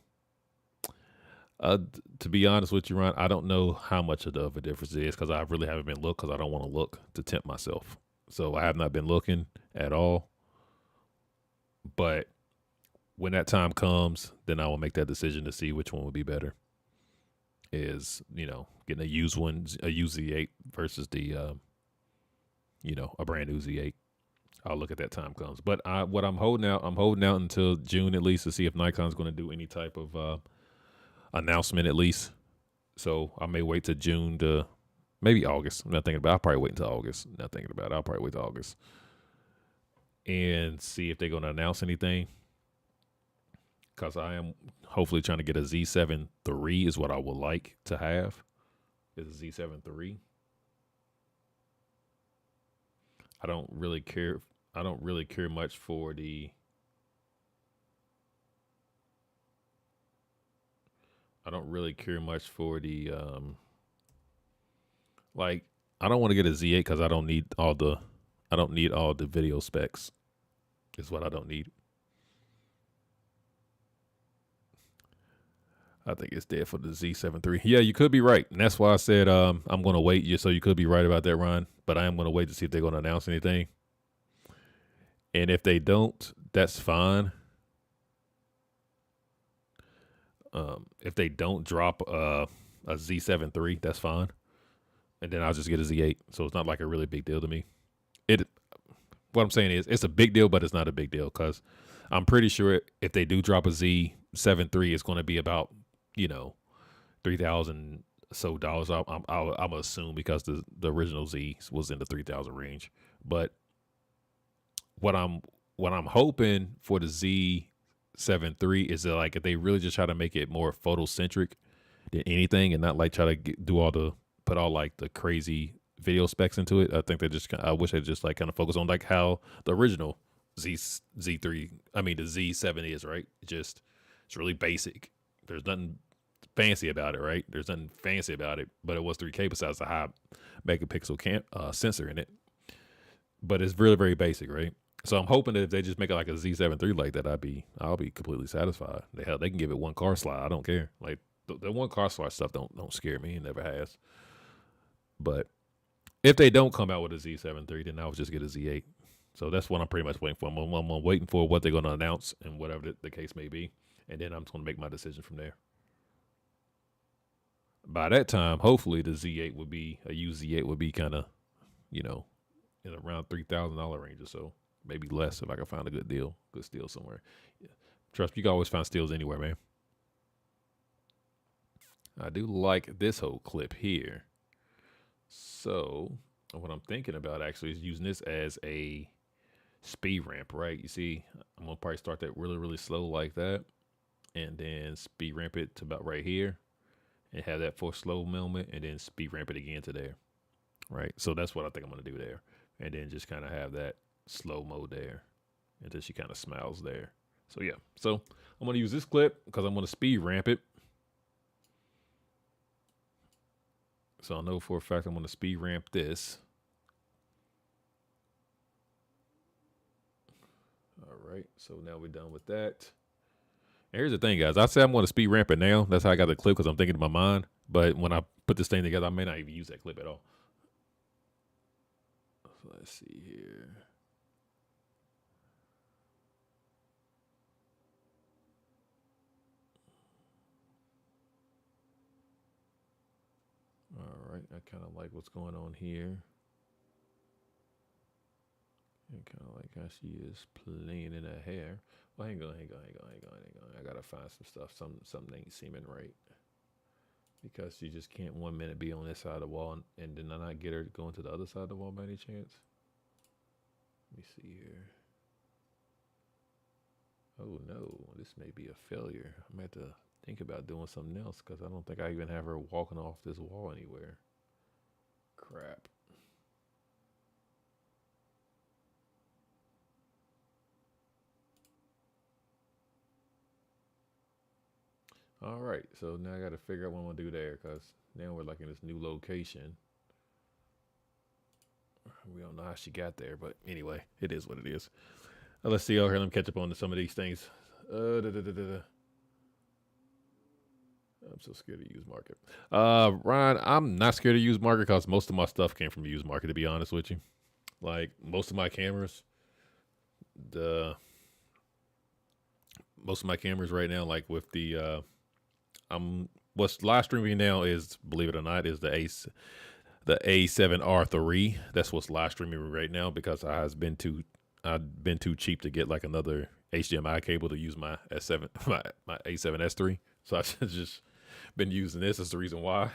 To be honest with you, Ron, I don't know how much of a difference it is because I really haven't been looking because I don't want to look to tempt myself. So I have not been looking at all. But when that time comes, then I will make that decision to see which one would be better. Is getting a used one, a used Z8 versus the a brand new Z8. I'll look at that time comes. But I'm holding out until June at least to see if Nikon's going to do any type of announcement at least. So I may wait till June to maybe August. I'm not thinking about it. I'll probably wait until August. Not thinking about it. I'll probably wait till August and see if they're going to announce anything. Because I am hopefully trying to get a Z7 III is what I would like to have. Is a Z7 III. I don't really care much for the. I don't really care much for the. Like I don't want to get a Z8 because I don't need all the. I don't need all the video specs. Is what I don't need. I think it's dead for the Z7 III. Yeah, you could be right, and that's why I said I'm going to wait. So you could be right about that, Ron. But I am going to wait to see if they're going to announce anything. And if they don't, that's fine. If they don't drop a Z7 III, that's fine. And then I'll just get a Z8. So it's not like a really big deal to me. What I'm saying is it's a big deal, but it's not a big deal because I'm pretty sure if they do drop a Z7 III, it's going to be about $3,000 so dollars. I'm assume because the original Z was in the 3,000 range. But what I'm hoping for the Z7 III is that like if they really just try to make it more photocentric than anything, and not like try to put all like the crazy video specs into it. I think I wish they just like kind of focus on like how the original Z3, I mean the Z7 is, right? It's really basic. There's nothing fancy about it, right? There's nothing fancy about it, but it was 3K besides the high megapixel sensor in it. But it's really very basic, right? So I'm hoping that if they just make it like a Z7 III like that, I'll be completely satisfied. They can give it one car slide. I don't care. Like the one car slide stuff don't scare me. It never has. But if they don't come out with a Z7 III, then I'll just get a Z8. So that's what I'm pretty much waiting for. I'm waiting for what they're going to announce and whatever the case may be. And then I'm just going to make my decision from there. By that time, hopefully the Z8 would be, a used Z8 would be kind of, in around $3,000 range or so. Maybe less if I can find a good steal somewhere. Yeah. Trust me, you can always find steals anywhere, man. I do like this whole clip here. So what I'm thinking about actually is using this as a speed ramp, right? You see, I'm going to probably start that really, really slow like that. And then speed ramp it to about right here. And have that for slow moment. And then speed ramp it again to there. Right? So that's what I think I'm going to do there. And then just kind of have that slow mode there until she kind of smiles there. So yeah, so I'm going to use this clip because I'm going to speed ramp it. So I know for a fact I'm going to speed ramp this. All right, so now we're done with that. And here's the thing, guys. I say I'm going to speed ramp it now. That's how I got the clip because I'm thinking in my mind. But when I put this thing together, I may not even use that clip at all. So let's see here. All right, I kind of like what's going on here. And kind of like how she is playing in her hair. Well, hang on. I gotta find some stuff. Something ain't seeming right because she just can't 1 minute be on this side of the wall and then not get her going to the other side of the wall by any chance. Let me see here. Oh no, this may be a failure. I'm gonna have to think about doing something else because I don't think I even have her walking off this wall anywhere. Crap. All right, so now I got to figure out what I'm gonna do there because now we're like in this new location. We don't know how she got there, but anyway, it is what it is. Let's see over here. Let me catch up on some of these things. I'm so scared to use market. Ryan, I'm not scared to use market because most of my stuff came from used market. To be honest with you, like most of my cameras, the most of my cameras right now, like with the I'm what's live streaming now is, believe it or not, is the A7R3. That's what's live streaming right now because I've been too cheap to get like another HDMI cable to use my S7 my A7S3. So I just been using this. That's the reason why.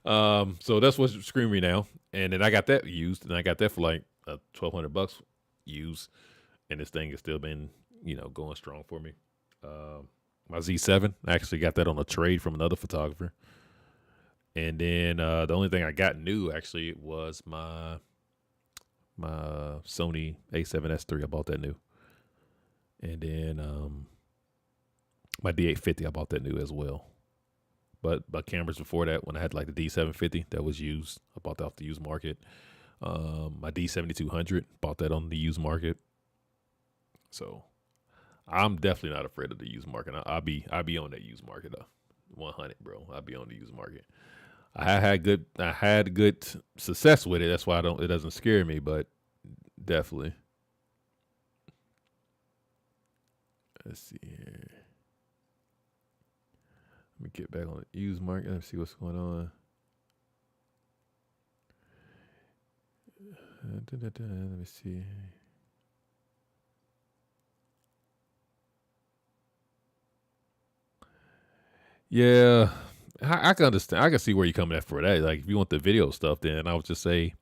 So that's what's screaming now. And then I got that used, and I got that for like $1,200 used, and this thing has still been going strong for me. My Z7, I actually got that on a trade from another photographer. And then the only thing I got new actually was my Sony A7S3. I bought that new. And then my D850, I bought that new as well. But my cameras before that, when I had like the D750, that was used. I bought that off the used market. My D7200, bought that on the used market. So I'm definitely not afraid of the used market. I'll be on that used market 100, bro. I'll be on the used market. I had good success with it. That's why it doesn't scare me, but definitely. Let's see here. Let me get back on the used market. Let's see what's going on. Let me see. Yeah, I can understand. I can see where you're coming at for that. Like, if you want the video stuff, then I would just say,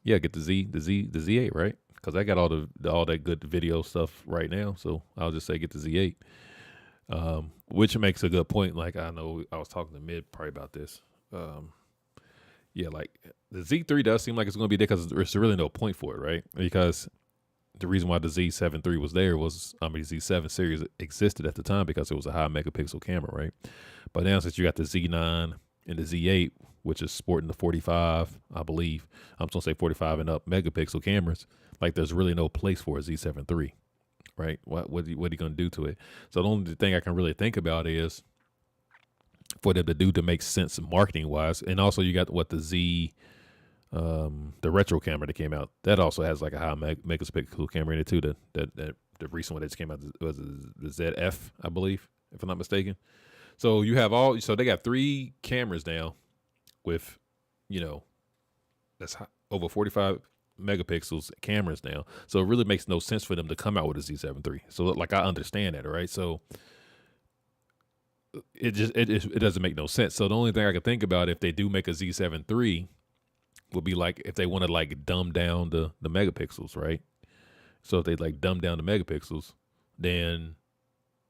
yeah, get the Z8, right? Because I got all that good video stuff right now. So I'll just say get the Z8. Which makes a good point. Like, I know I was talking to Mid probably about this. Yeah, like the Z3 does seem like it's going to be there because there's really no point for it, right? Because the reason why the Z7 III was there was, Z7 series existed at the time because it was a high megapixel camera, right? But now since you got the Z9 and the Z8, which is sporting the 45, I believe, I'm supposed to say 45 and up megapixel cameras, like there's really no place for a Z7 III, right? What are you going to do to it? So the only thing I can really think about is for them to do to make sense marketing wise. And also you got the retro camera that came out, that also has like a high megapixel camera in it too. The recent one that just came out was the ZF, I believe, if I'm not mistaken. So you have so they got 3 cameras now with, that's over 45 megapixels cameras now. So it really makes no sense for them to come out with a Z7 III. So like I understand that, right? So it doesn't make no sense. So the only thing I can think about if they do make a Z7 III would be like if they want to like dumb down the megapixels, right? So if they like dumb down the megapixels, then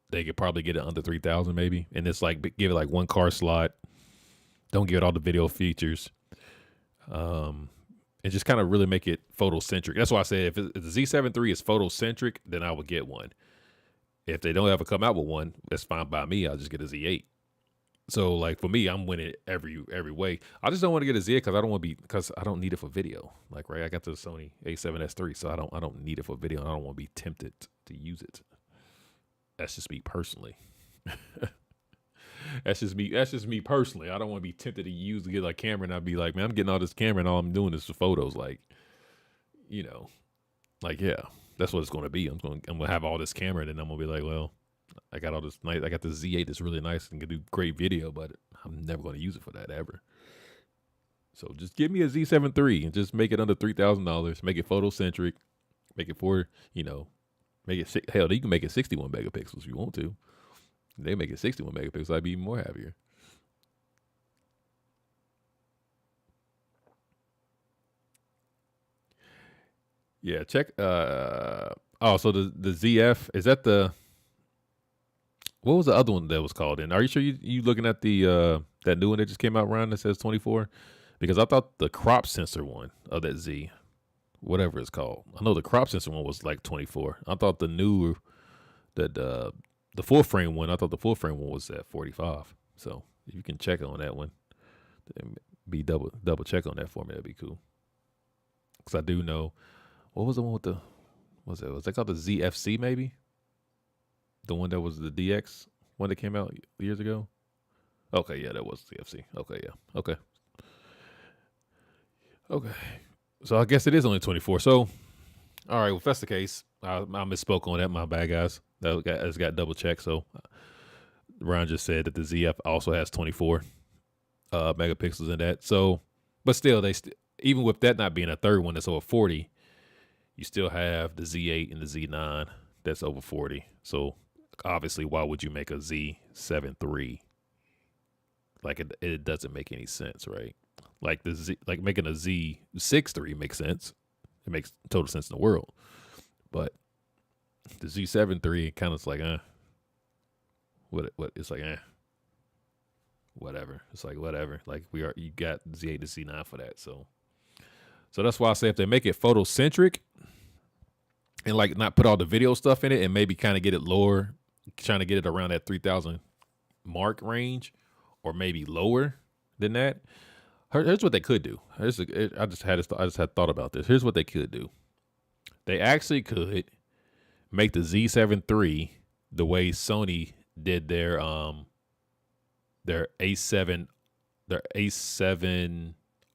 they could probably get it under 3,000 maybe, and it's like give it like 1 car slot, don't give it all the video features, and just kind of really make it photocentric. That's why I said if the Z7 III is photocentric, then I would get one. If they don't ever come out with one, that's fine by me. I'll just get a Z8. So like for me, I'm winning every way. I just don't want to get a Z8 because I don't want to be because I don't need it for video. Like right, I got the Sony A7S III, so I don't need it for video. And I don't want to be tempted to use it. that's just me personally. That's just me. That's just me personally. I don't want to be tempted to get a camera and I'd be like, man, I'm getting all this camera and all I'm doing is the photos. Like, you know, like yeah, that's what it's going to be. I'm gonna have all this camera and then I'm gonna be like, well, I got all this nice. I got the Z8 that's really nice and can do great video, but I'm never going to use it for that ever. So just give me a Z7 III and just make it under $3,000. Make it photocentric. Make it for make it hell. You can make it 61 megapixels if you want to. They make it 61 megapixels. I'd be even more happier. Yeah, check. So the ZF is that the what was the other one that was called in? Are you sure you looking at the that new one that just came out around that says 24? Because I thought the crop sensor one of that Z, whatever it's called. I know the crop sensor one was like 24. I thought the new the full frame one. I thought the full frame one was at 45. So if you can check on that one, be double check on that for me. That'd be cool. Because I do know what was the one with the was that called the ZFC maybe? The one that was the DX one that came out years ago. Okay, yeah, that was ZFC. Okay, yeah, okay. So I guess it is only 24. So, all right, well, if that's the case, I misspoke on that. My bad, guys. That's got double checked. So, Ryan just said that the ZF also has 24 megapixels in that. So, but still, even with that not being a third one that's over 40, you still have the Z8 and the Z9 that's over 40. So, obviously, why would you make a Z7 III? Like it doesn't make any sense, right? Like making a Z6 III makes sense. It makes total sense in the world. But the Z7 III kind of is like, what it's like, whatever. It's like whatever. Like you got Z8 to Z9 for that. So that's why I say if they make it photocentric and like not put all the video stuff in it and maybe kind of get it lower, trying to get it around that 3,000 mark range or maybe lower than that. Here's what they could do. I just had thought about this. Here's what they could do. They actually could make the Z7 III the way Sony did their A7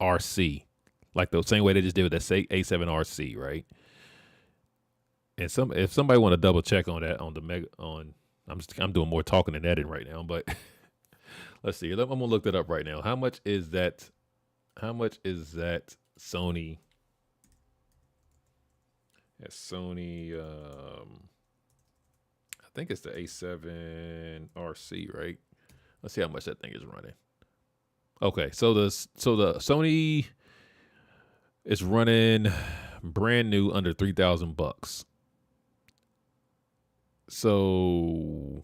RC, like the same way they just did with that A7 RC, right? And if somebody want to double check on that I'm doing more talking than editing right now, but let's see. I'm gonna look that up right now. How much is that Sony? At Sony, I think it's the A7 RC, right? Let's see how much that thing is running. Okay, so the Sony is running brand new under $3,000. So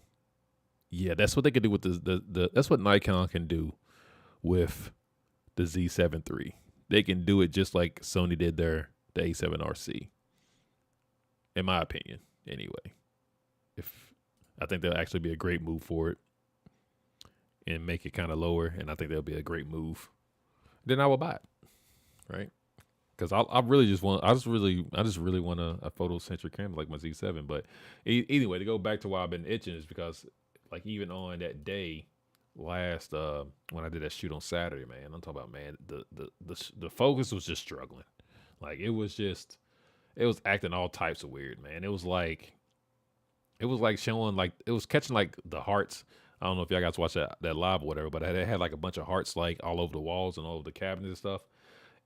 yeah, that's what they could do with the that's what Nikon can do with the Z7 III. They can do it just like Sony did the A7 RC. In my opinion, anyway. I think that'll actually be a great move for it and make it kind of lower, and I think that'll be a great move. Then I will buy it, right? Because I just really want a photocentric camera like my Z7. But anyway, to go back to why I've been itching is because like even on that day last when I did that shoot on Saturday, man, I'm talking about, man, the focus was just struggling. Like it was acting all types of weird, man. It was like showing like it was catching like the hearts. I don't know if y'all guys watch that live or whatever, but it had like a bunch of hearts like all over the walls and all over the cabinets and stuff.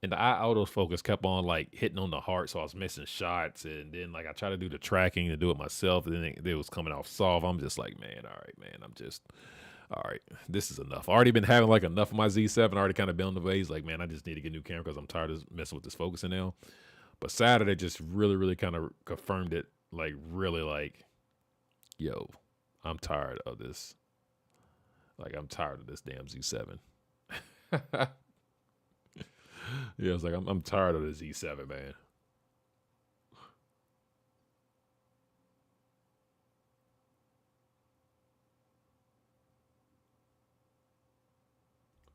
And the autofocus kept on like hitting on the heart, so I was missing shots. And then like I tried to do the tracking and do it myself, and then it was coming off soft. I'm just like, man, all right, man, all right, this is enough. I already been having like enough of my Z7. I already kind of been on the ways. Like, man, I just need to get a new camera because I'm tired of messing with this focusing now. But Saturday just really, really kind of confirmed it. Like, really, like, yo, I'm tired of this. Like, I'm tired of this damn Z7. Yeah, it's like I'm tired of the Z7, man.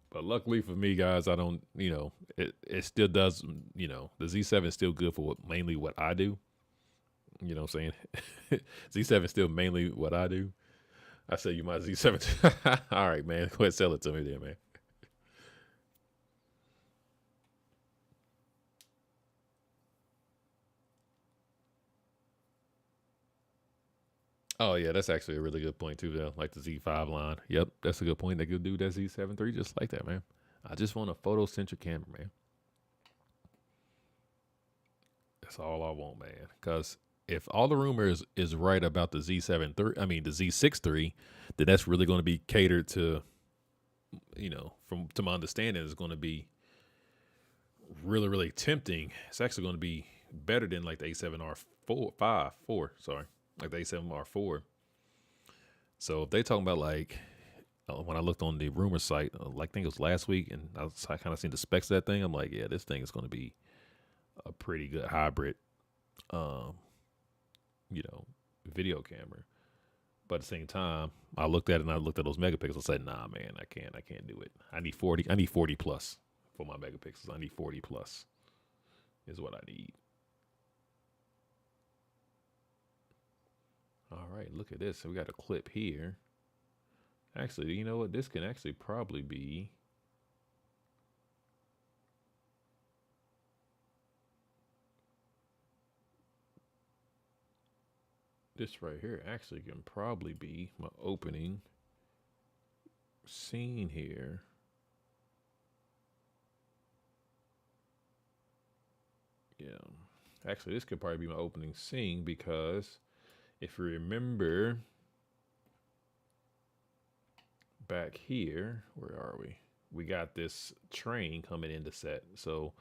But luckily for me, guys, I don't, it still does, the Z7 is still good for mainly what I do. You know what I'm saying? Z7 still mainly what I do. I sell you my Z7. All right, man. Go ahead, sell it to me then, man. Oh yeah, that's actually a really good point too. Though, like the Z5 line. Yep, that's a good point. They could do that Z7 III just like that, man. I just want a photocentric camera, man. That's all I want, man. Because if all the rumors is right about the Z7 III, I mean the Z6 III, then that's really going to be catered to, from to my understanding, is going to be really, really tempting. It's actually going to be better than like the A7R4, 5, 4, sorry, like the A7R4. So if they talking about like when I looked on the rumor site, like I think it was last week, and I kind of seen the specs of that thing. I'm like, yeah, this thing is going to be a pretty good hybrid, um, you know, video camera. But at the same time, I looked at it and I looked at those megapixels. I said, nah, man, I can't do it. I need 40. I need 40 plus for my megapixels. I need 40 plus is what I need. All right, look at this. So we got a clip here. Actually, you know what? This can actually probably be this right here. Actually, can probably be my opening scene here. Yeah. Actually, this could probably be my opening scene because if you remember back here, where are we? We got this train coming into set. So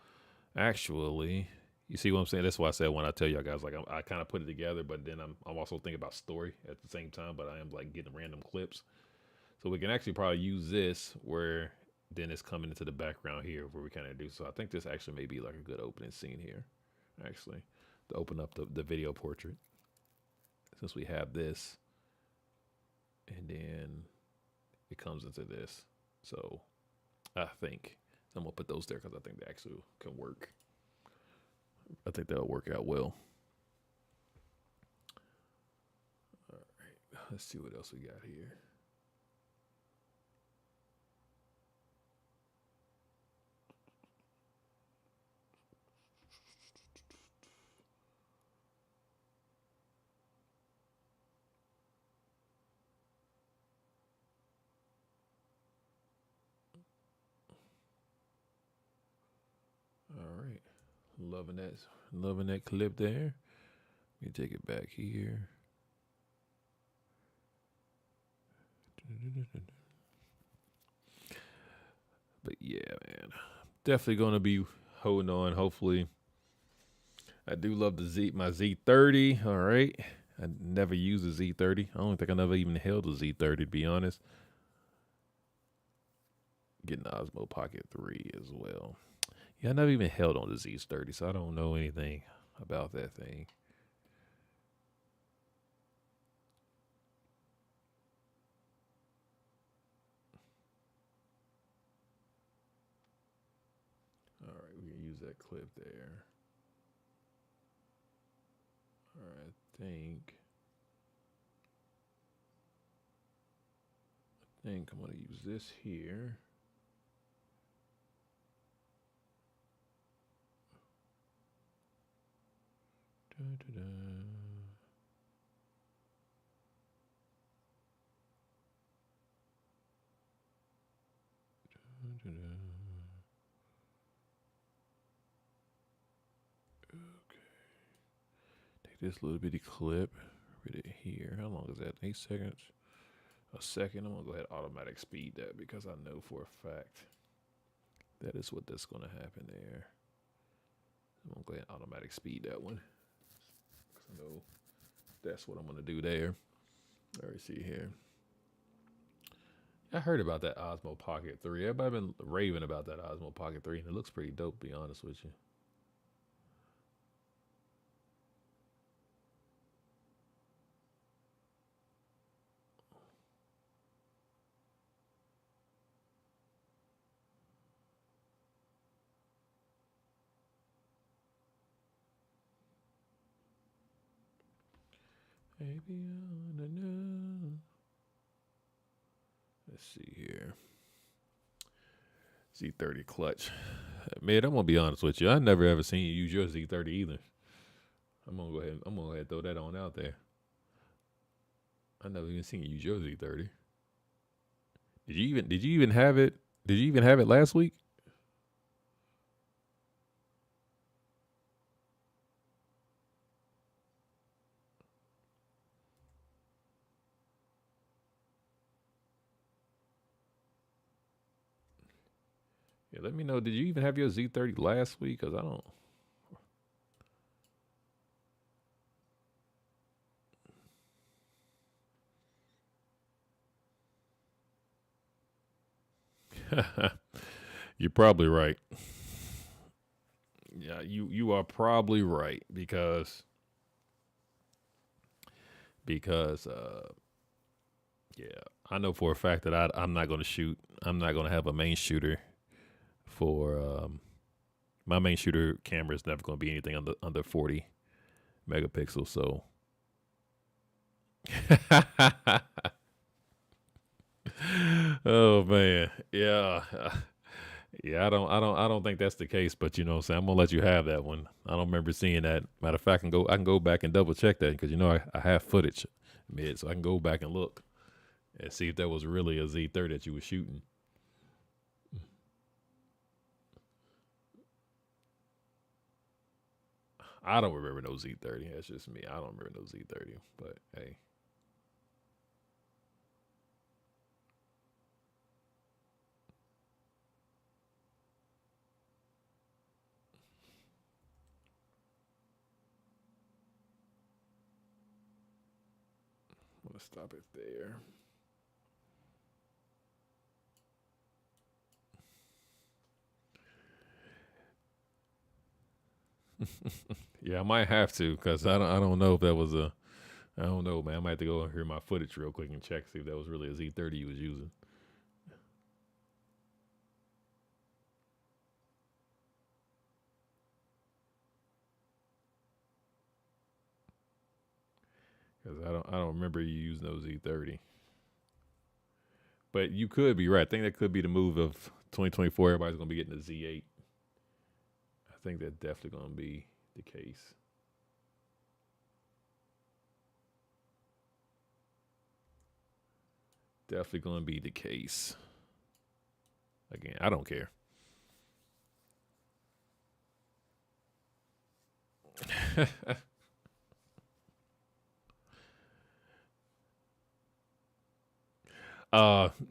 actually, you see what I'm saying? That's why I said when I tell y'all guys, like I kind of put it together, but then I'm also thinking about story at the same time. But I am like getting random clips, so we can actually probably use this where then it's coming into the background here where we kind of do. So I think this actually may be like a good opening scene here, actually, to open up the video portrait since we have this, and then it comes into this. So I think I'm gonna put those there because I think they actually can work. I think that'll work out well. All right, let's see what else we got here. All right, loving that clip there. Let me take it back here. But yeah, man, definitely gonna be holding on. Hopefully, I do love my Z30. All right, I never used a Z30. I don't think I never even held a Z30 to be honest. Getting the Osmo Pocket 3 as well. Yeah, I never even held on the Z30, so I don't know anything about that thing. All right, we can use that clip there. All right, I think I'm gonna use this here. Da-da-da. Da-da-da. Okay. Take this little bitty clip, put it here. How long is that? 8 seconds? A second. I'm gonna go ahead and automatic speed that because I know for a fact that is what that's gonna happen there. I'm gonna go ahead and automatic speed that one. Cause I know that's what I'm gonna do there. All right, see here. I heard about that Osmo Pocket 3. Everybody been raving about that Osmo Pocket 3, and it looks pretty dope, to be honest with you. Maybe on the know. Let's see here. Z30 clutch. Man, I'm gonna be honest with you. I never ever seen you use your Z30 either. I'm gonna go ahead. I'm gonna go ahead and throw that on out there. I never even seen you use your Z30. Did you even have it? Did you even have it last week? Yeah, let me know. Did you even have your Z30 last week? Cause I don't. You're probably right. Yeah, you are probably right because yeah, I know for a fact that I'm not going to shoot. I'm not going to have a main shooter for my main shooter camera is never going to be anything under 40 megapixels. So oh man, yeah. Yeah, I don't think that's the case, but you know what I'm saying, I'm gonna let you have that one. I don't remember seeing that. Matter of fact, I can go back and double check that because you know I have footage mid, so I can go back and look and see if that was really a Z30 that you were shooting. I don't remember no Z30. That's just me. I don't remember no Z30. But hey, I'm gonna stop it there. Yeah, I might have to because I don't know if that was a I don't know, man. I might have to go and hear my footage real quick and check see if that was really a Z30 you was using. Because I don't remember you using those Z30. But you could be right. I think that could be the move of 2024. Everybody's gonna be getting the Z8. I think that's definitely gonna be the case. Definitely gonna be the case. Again, I don't care.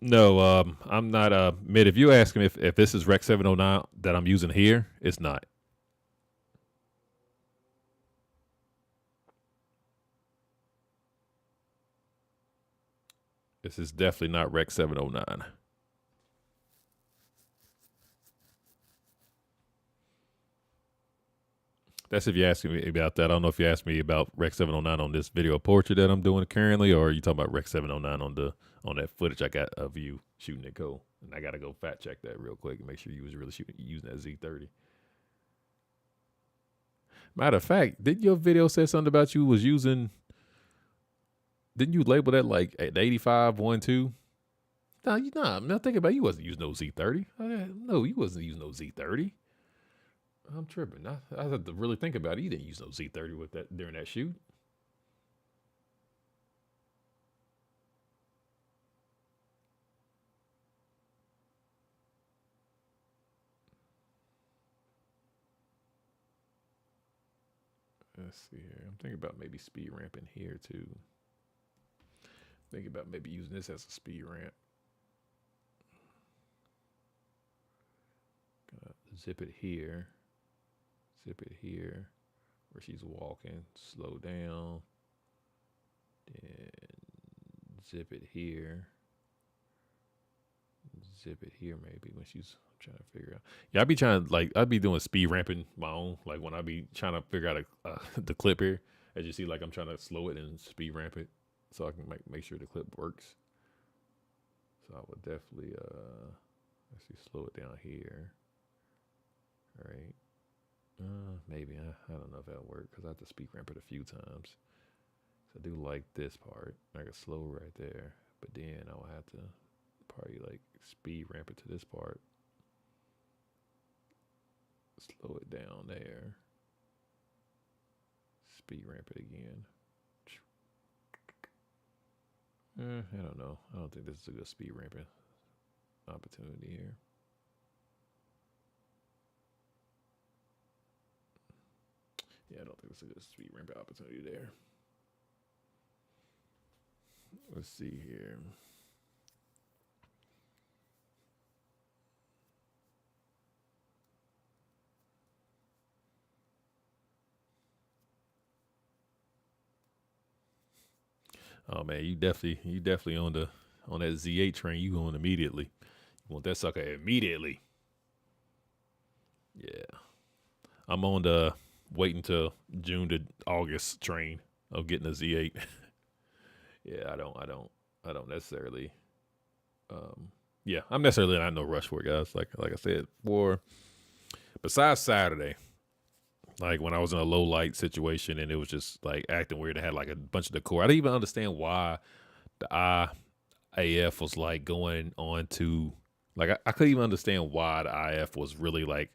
No, I'm not. Mid, if you ask me if this is Rec 709 that I'm using here, it's not. This is definitely not Rec 709. That's if you're asking me about that. I don't know if you asked me about Rec 709 on this video portrait that I'm doing currently, or are you talking about Rec 709 on that footage I got of you shooting at Cole. And I gotta go fact check that real quick and make sure you was really shooting using that Z30. Matter of fact, did your video say something about you was using? Didn't you label that like at 8512? No, you nah. I'm not thinking about you wasn't using no Z30. No, you wasn't using no Z30. I'm tripping. I had to really think about it. You didn't use no Z30 with that during that shoot. Let's see here. I'm thinking about maybe speed ramping here too. Thinking about maybe using this as a speed ramp. Gonna zip it here. Zip it here. Where she's walking. Slow down. Then zip it here. Zip it here maybe when she's trying to figure out. Yeah, I'd be trying to like I'd be doing speed ramping my own. Like when I be trying to figure out the clip here, as you see, like I'm trying to slow it and speed ramp it so I can make sure the clip works. So I would definitely let's see, slow it down here. All right. Maybe I don't know if that'll work because I have to speed ramp it a few times. I do like this part. I can slow right there, but then I'll have to probably like speed ramp it to this part. Slow it down there. Speed ramp it again. I don't know. I don't think this is a good speed ramping opportunity here. Yeah, I don't think it's a good speed ramping opportunity there. Let's see here. Oh man, you definitely on that Z8 train. You going immediately. You want that sucker immediately. Yeah, I'm on the wait until June to August train of getting a Z8. Yeah, I don't necessarily. Yeah, I'm necessarily not in no rush for it, guys. Like I said, for besides Saturday, like when I was in a low light situation and it was just like acting weird. It had like a bunch of decor. I didn't even understand why the IAF was like going on to like I couldn't even understand why the IF was really like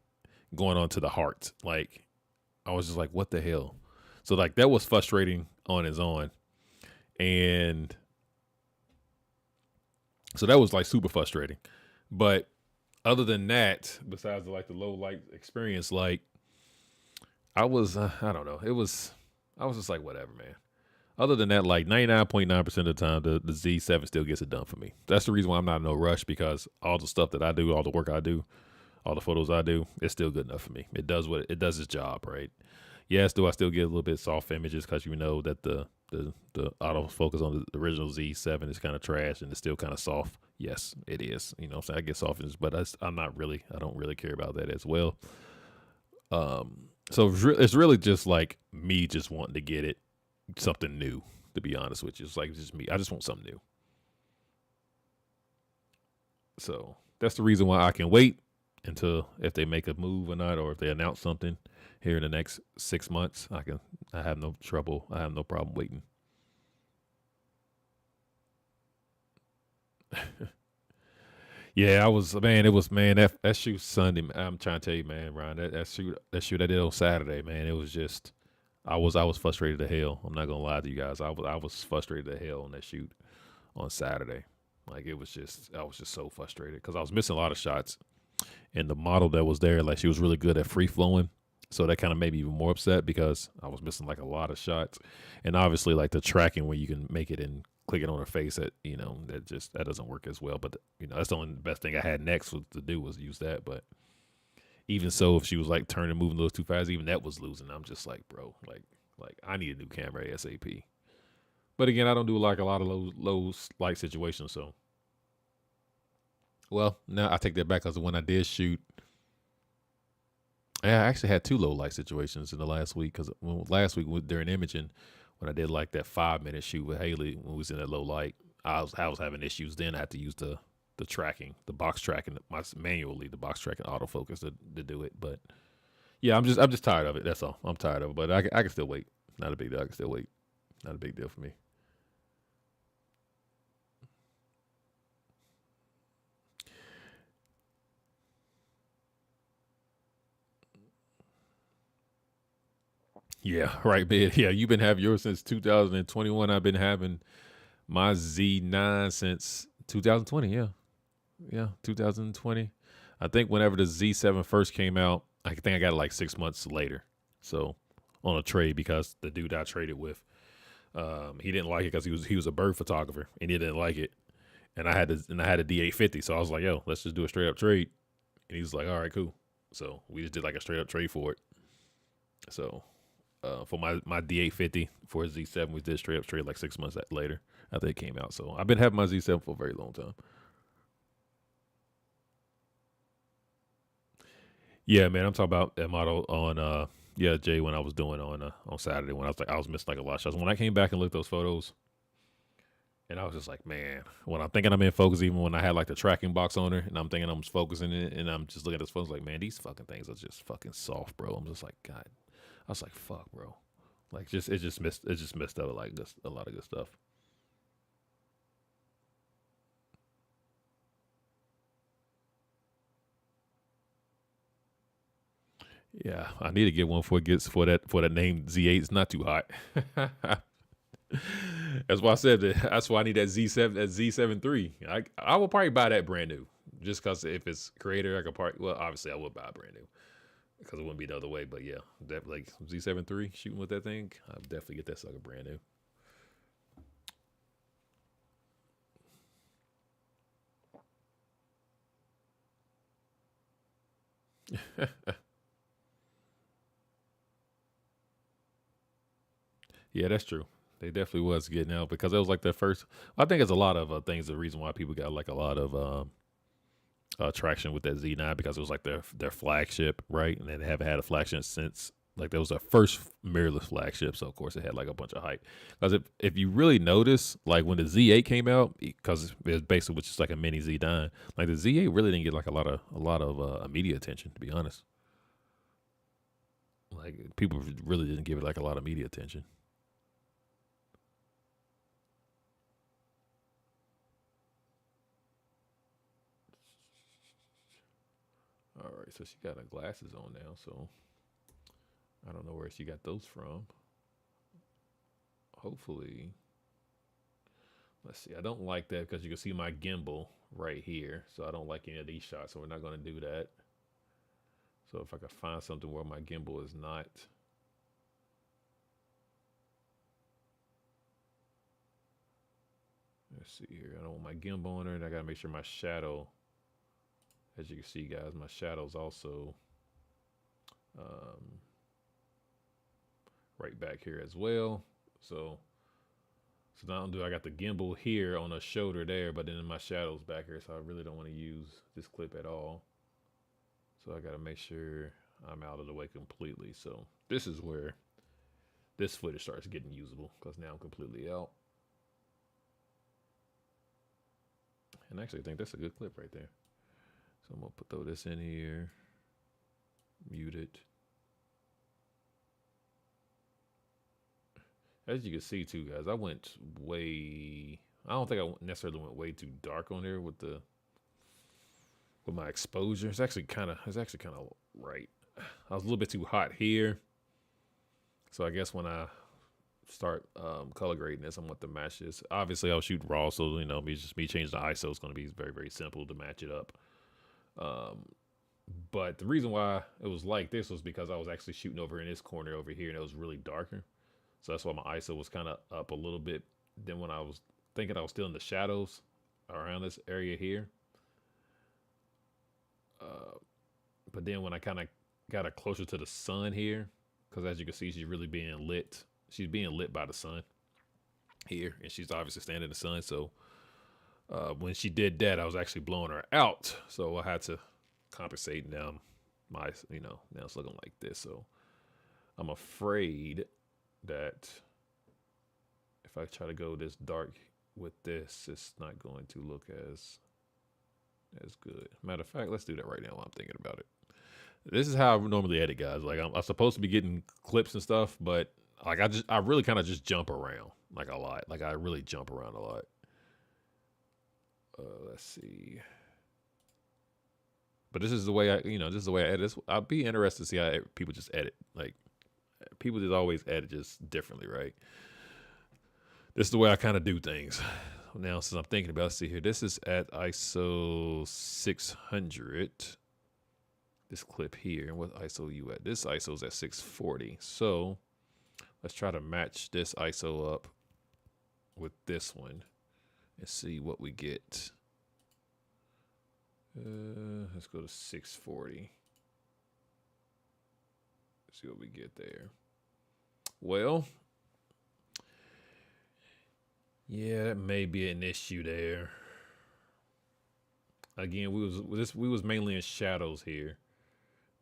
going on to the heart. Like I was just like, what the hell? So like that was frustrating on its own. And so that was like super frustrating. But other than that, besides like the low light experience, like I don't know. I was just like, whatever, man. Other than that, like 99.9% of the time, the Z7 still gets it done for me. That's the reason why I'm not in no rush because all the stuff that I do, all the work I do, all the photos I do, it's still good enough for me. It does it does its job, right? Yes, do I still get a little bit soft images because you know that the autofocus on the original Z7 is kind of trash and it's still kind of soft. Yes, it is. You know, what I'm saying I get soft images, but I don't really care about that as well. So it's really just like me just wanting to get it something new. To be honest with you, it's like just me. I just want something new. So that's the reason why I can wait until if they make a move or not, or if they announce something here in the next 6 months. I have no trouble. I have no problem waiting. Yeah, I was man. It was man that shoot Sunday. I'm trying to tell you, man, Ryan. That shoot I did on Saturday, man. It was just I was frustrated to hell. I'm not gonna lie to you guys. I was frustrated to hell on that shoot on Saturday. Like it was just I was just so frustrated because I was missing a lot of shots, and the model that was there, like she was really good at free flowing. So that kind of made me even more upset because I was missing like a lot of shots, and obviously like the tracking where you can make it and click it on her face that that doesn't work as well. But that's the only best thing I had next was to do was use that. But even so, if she was like turning moving a little too fast, even that was losing. I'm just like, bro, like I need a new camera ASAP. But again, I don't do like a lot of low light situations. So well, now I take that back because when I did shoot, I actually had two low light situations in the last week because last week during imaging, when I did like that 5 minute shoot with Haley when we was in that low light, I was having issues. Then I had to use the tracking, the box tracking, manually the box tracking autofocus to do it. But yeah, I'm just tired of it. That's all. I'm tired of it. But I can still wait. Not a big deal. I can still wait. Not a big deal for me. Yeah, right, man. Yeah, you've been having yours since 2021. I've been having my Z9 since 2020. Yeah, yeah, 2020. I think whenever the Z7 first came out, I think I got it like 6 months later. So on a trade because the dude I traded with, he didn't like it because he was a bird photographer and he didn't like it, and I had a D850. So I was like, yo, let's just do a straight up trade, and he was like, all right, cool. So we just did like a straight up trade for it. So for my D850 for Z7, we did straight up trade like 6 months later after it came out. So I've been having my Z7 for a very long time. Yeah, man, I'm talking about that model on yeah, Jay, when I was doing on Saturday when I was missing like a lot of shots. When I came back and looked at those photos, and I was just like, man, when I'm thinking I'm in focus, even when I had like the tracking box on her, and I'm thinking I'm focusing it, and I'm just looking at those photos, like, man, these fucking things are just fucking soft, bro. I'm just like, God, I was like, fuck, bro. Like just it just messed up like a lot of good stuff. Yeah, I need to get one for it gets for that name Z8. It's not too hot. That's why I said that. That's why I need that Z7 III. I will probably buy that brand new, just because if it's creator, I could probably. Well, obviously I would buy a brand new because it wouldn't be the other way. But yeah, like Z7 III shooting with that thing, I'll definitely get that sucker brand new. Yeah, that's true. They definitely was getting out because it was like their first. I think it's a lot of things. The reason why people got like a lot of traction with that Z9 because it was like their flagship, right? And they haven't had a flagship since like that was their first mirrorless flagship. So of course it had like a bunch of hype. Because if you really notice, like when the Z8 came out, because it was basically which is like a mini Z9, like the Z8 really didn't get like a lot of media attention. To be honest, like people really didn't give it like a lot of media attention. All right, so she got her glasses on now, so I don't know where she got those from. Hopefully, let's see. I don't like that because you can see my gimbal right here, so I don't like any of these shots. So we're not going to do that. So if I can find something where my gimbal is not, let's see here. I don't want my gimbal on there, and I got to make sure my shadow. As you can see, guys, my shadow's also um, right back here as well. So not only do I got the gimbal here on the shoulder there, but then my shadow's back here, so I really don't want to use this clip at all. So I got to make sure I'm out of the way completely. So this is where this footage starts getting usable because now I'm completely out. And actually, I think that's a good clip right there. So I'm gonna throw this in here, mute it. As you can see too, guys, I went way. I don't think I necessarily went way too dark on there with my exposure. It's actually kind of right. I was a little bit too hot here, so I guess when I start color grading this, I'm going to match this. Obviously, I'll shoot raw, so me changing the ISO is going to be very very simple to match it up. Um, but the reason why it was like this was because I was actually shooting over in this corner over here, and it was really darker. So that's why my ISO was kind of up a little bit. Then when I was thinking I was still in the shadows around this area here. Uh, but then when I kind of got her closer to the sun here, because as you can see, she's really being lit. She's being lit by the sun here, and she's obviously standing in the sun. So when she did that, I was actually blowing her out. So I had to compensate. Now now it's looking like this. So I'm afraid that if I try to go this dark with this, it's not going to look as good. Matter of fact, let's do that right now while I'm thinking about it. This is how I normally edit, guys. Like I'm supposed to be getting clips and stuff, but like I really kind of just jump around like a lot. Like I really jump around a lot. Let's see. But this is the way this is the way I edit. I'll be interested to see how people just edit. Like people just always edit just differently, right? This is the way I kind of do things. Now, since I'm thinking about, see here, this is at ISO 600. This clip here, and what ISO you at? This ISO is at 640. So let's try to match this ISO up with this one and see what we get. Let's go to 640. See what we get there. Well, yeah, that may be an issue there. Again, we was mainly in shadows here.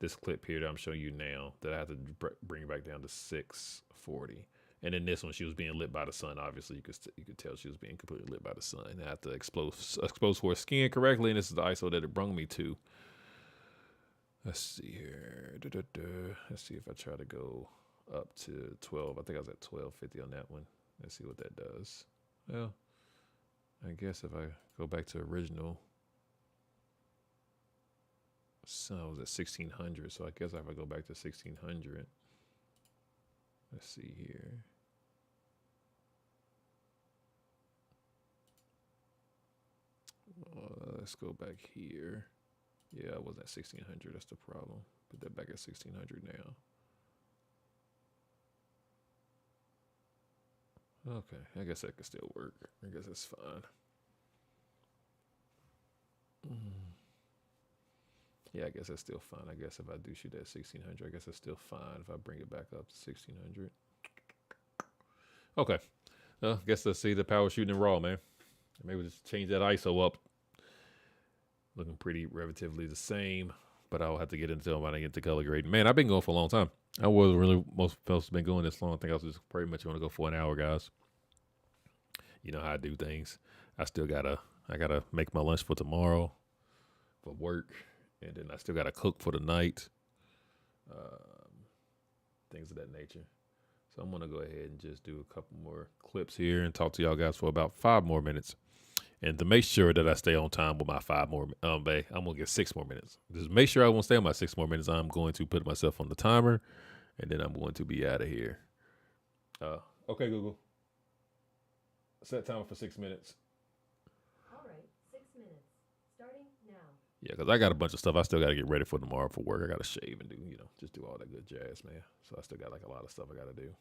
This clip here that I'm showing you now that I have to bring back down to 640. And then this one, she was being lit by the sun. Obviously, you could tell she was being completely lit by the sun. I have to expose her skin correctly, and this is the ISO that it brung me to. Let's see here. Let's see if I try to go up to 12. I think I was at 1250 on that one. Let's see what that does. Well, I guess if I go back to original, so I was at 1600. So I guess if I go back to 1600, let's see here. Let's go back here. Yeah, I wasn't at 1600. That's the problem. Put that back at 1600 now. Okay, I guess that could still work. I guess that's fine. Yeah, I guess that's still fine. I guess if I do shoot at 1600, I guess that's still fine if I bring it back up to 1600. Okay. Well, I guess let's see the power shooting in raw, man. Maybe just change that ISO up. Looking pretty relatively the same, but I'll have to get into when I get to color grading. Man, I've been going for a long time. I wasn't really, most folks have been going this long. I think I was just pretty much going to go for an hour, guys. You know how I do things. I gotta make my lunch for tomorrow for work, and then I still gotta cook for the night. Things of that nature. So I'm gonna go ahead and just do a couple more clips here and talk to y'all guys for about 5 more minutes. And to make sure that I stay on time with my 5 more, I'm gonna get 6 more minutes. Just make sure I won't stay on my 6 more minutes. I'm going to put myself on the timer, and then I'm going to be out of here. Okay, Google. Set timer for 6 minutes. All right, 6 minutes. Starting now. Yeah, because I got a bunch of stuff I still got to get ready for tomorrow for work. I got to shave and do, just do all that good jazz, man. So I still got like a lot of stuff I got to do.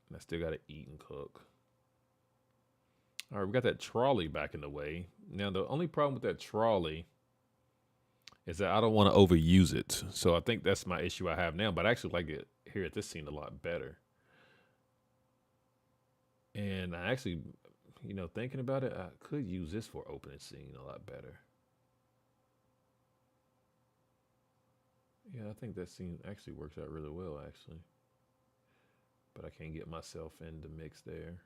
And I still got to eat and cook. All right, we got that trolley back in the way. Now, the only problem with that trolley is that I don't want to overuse it. So I think that's my issue I have now. But I actually like it here at this scene a lot better. And I actually, thinking about it, I could use this for opening scene a lot better. Yeah, I think that scene actually works out really well, actually. But I can't get myself in the mix there.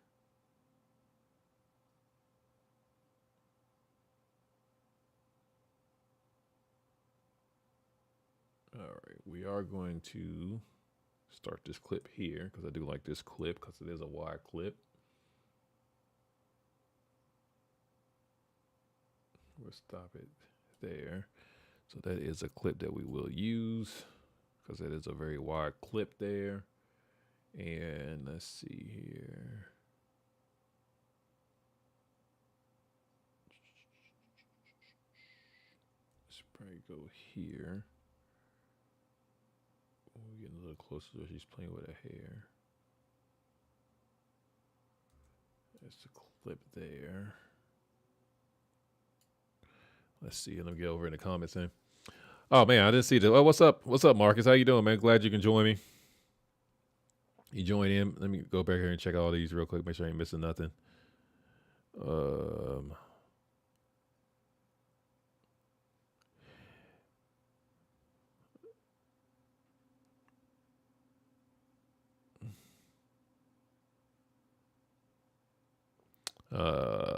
All right, we are going to start this clip here because I do like this clip because it is a wide clip. We'll stop it there. So that is a clip that we will use because it is a very wide clip there. And let's see here. Let's probably go here. We're getting a little closer so she's playing with her hair. That's the clip there. Let's see. Let me get over in the comments then. Oh man, I didn't see this. Oh, what's up? What's up, Marcus? How you doing, man? Glad you can join me. You join in. Let me go back here and check all these real quick. Make sure I ain't missing nothing.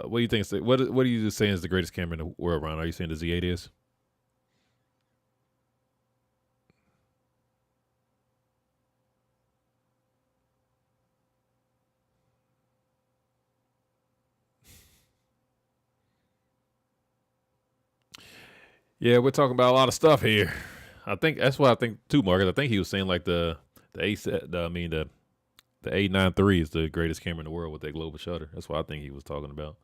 What do you think? What are you just saying is the greatest camera in the world, Ron? Are you saying the Z8 is? Yeah, we're talking about a lot of stuff here. I think that's what I think too, Marcus. I think he was saying like the A93 is the greatest camera in the world with that global shutter. That's what I think he was talking about.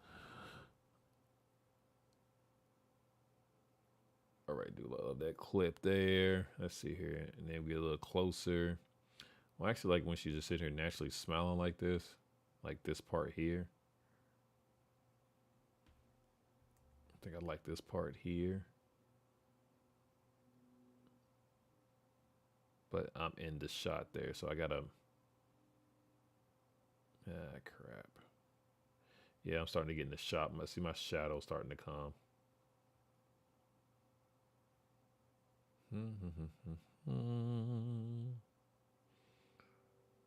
All right, do love that clip there. Let's see here, and then we get a little closer. Well, I actually like when she's just sitting here naturally smiling like this part here. I think I like this part here. But I'm in the shot there, so I gotta. Crap. Yeah, I'm starting to get in the shot. I see my shadow starting to come.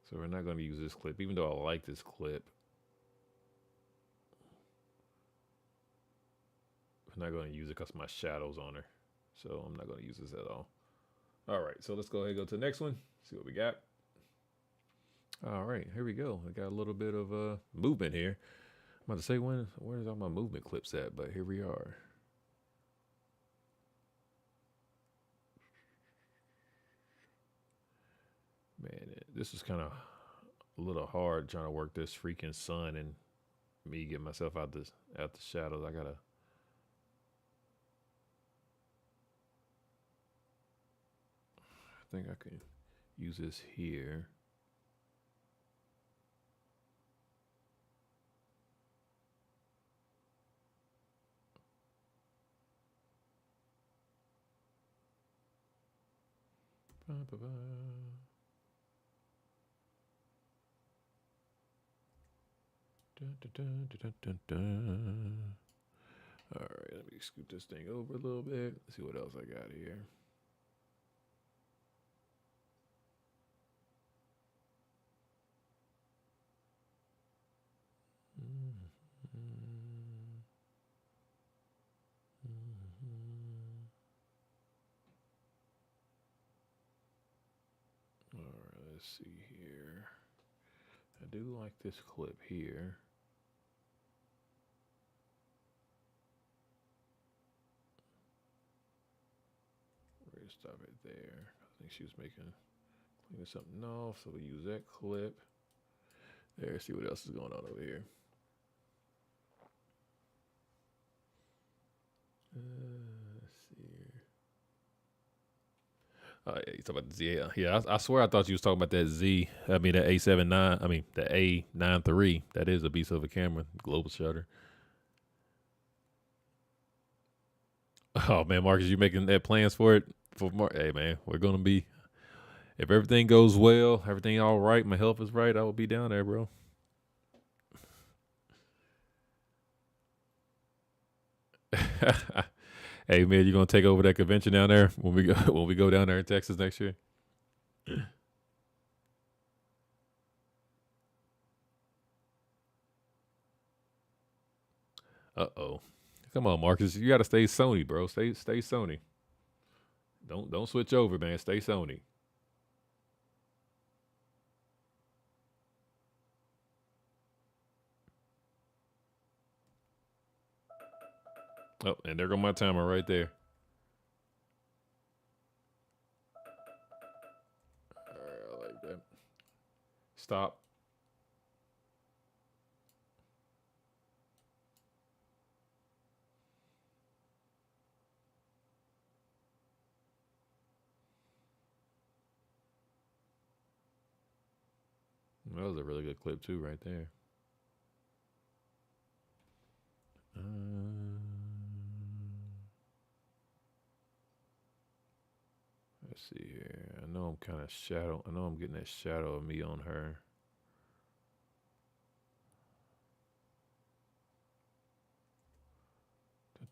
So we're not going to use this clip, even though I like this clip. We're not going to use it because my shadow's on her. So I'm not going to use this at all. All right, so let's go ahead and go to the next one. See what we got. All right, here we go. I got a little bit of movement here. I'm about to say where's all my movement clips at, but here we are. Man, this is kind of a little hard trying to work this freaking sun and me get myself out the shadows. I think I can use this here. Ba, ba, ba. Dun, dun, dun, dun, dun, dun. All right, let me scoot this thing over a little bit. Let's see what else I got here. All right, let's see here. I do like this clip here. We're gonna stop it there. I think she was cleaning something off, so we use that clip. There, see what else is going on over here. Let's see here. Oh, yeah, you talking about the Z? Yeah, I swear I thought you was talking about that Z. I mean, that A79. I mean, the A93. That is a beast of a camera, global shutter. Oh man, Marcus, you making that plans for it? Hey man, we're gonna be. If everything goes well, everything all right, my health is right, I will be down there, bro. Hey man, you gonna take over that convention down there when we go when we go down there in Texas next year? Uh-oh. Come on, Marcus. You gotta stay Sony, bro. Stay Sony. Don't switch over, man. Stay Sony. Oh, and there go my timer right there. All right, I like that. Stop. That was a really good clip too, right there. Let's see here. I know I'm kind of shadow. I know I'm getting that shadow of me on her.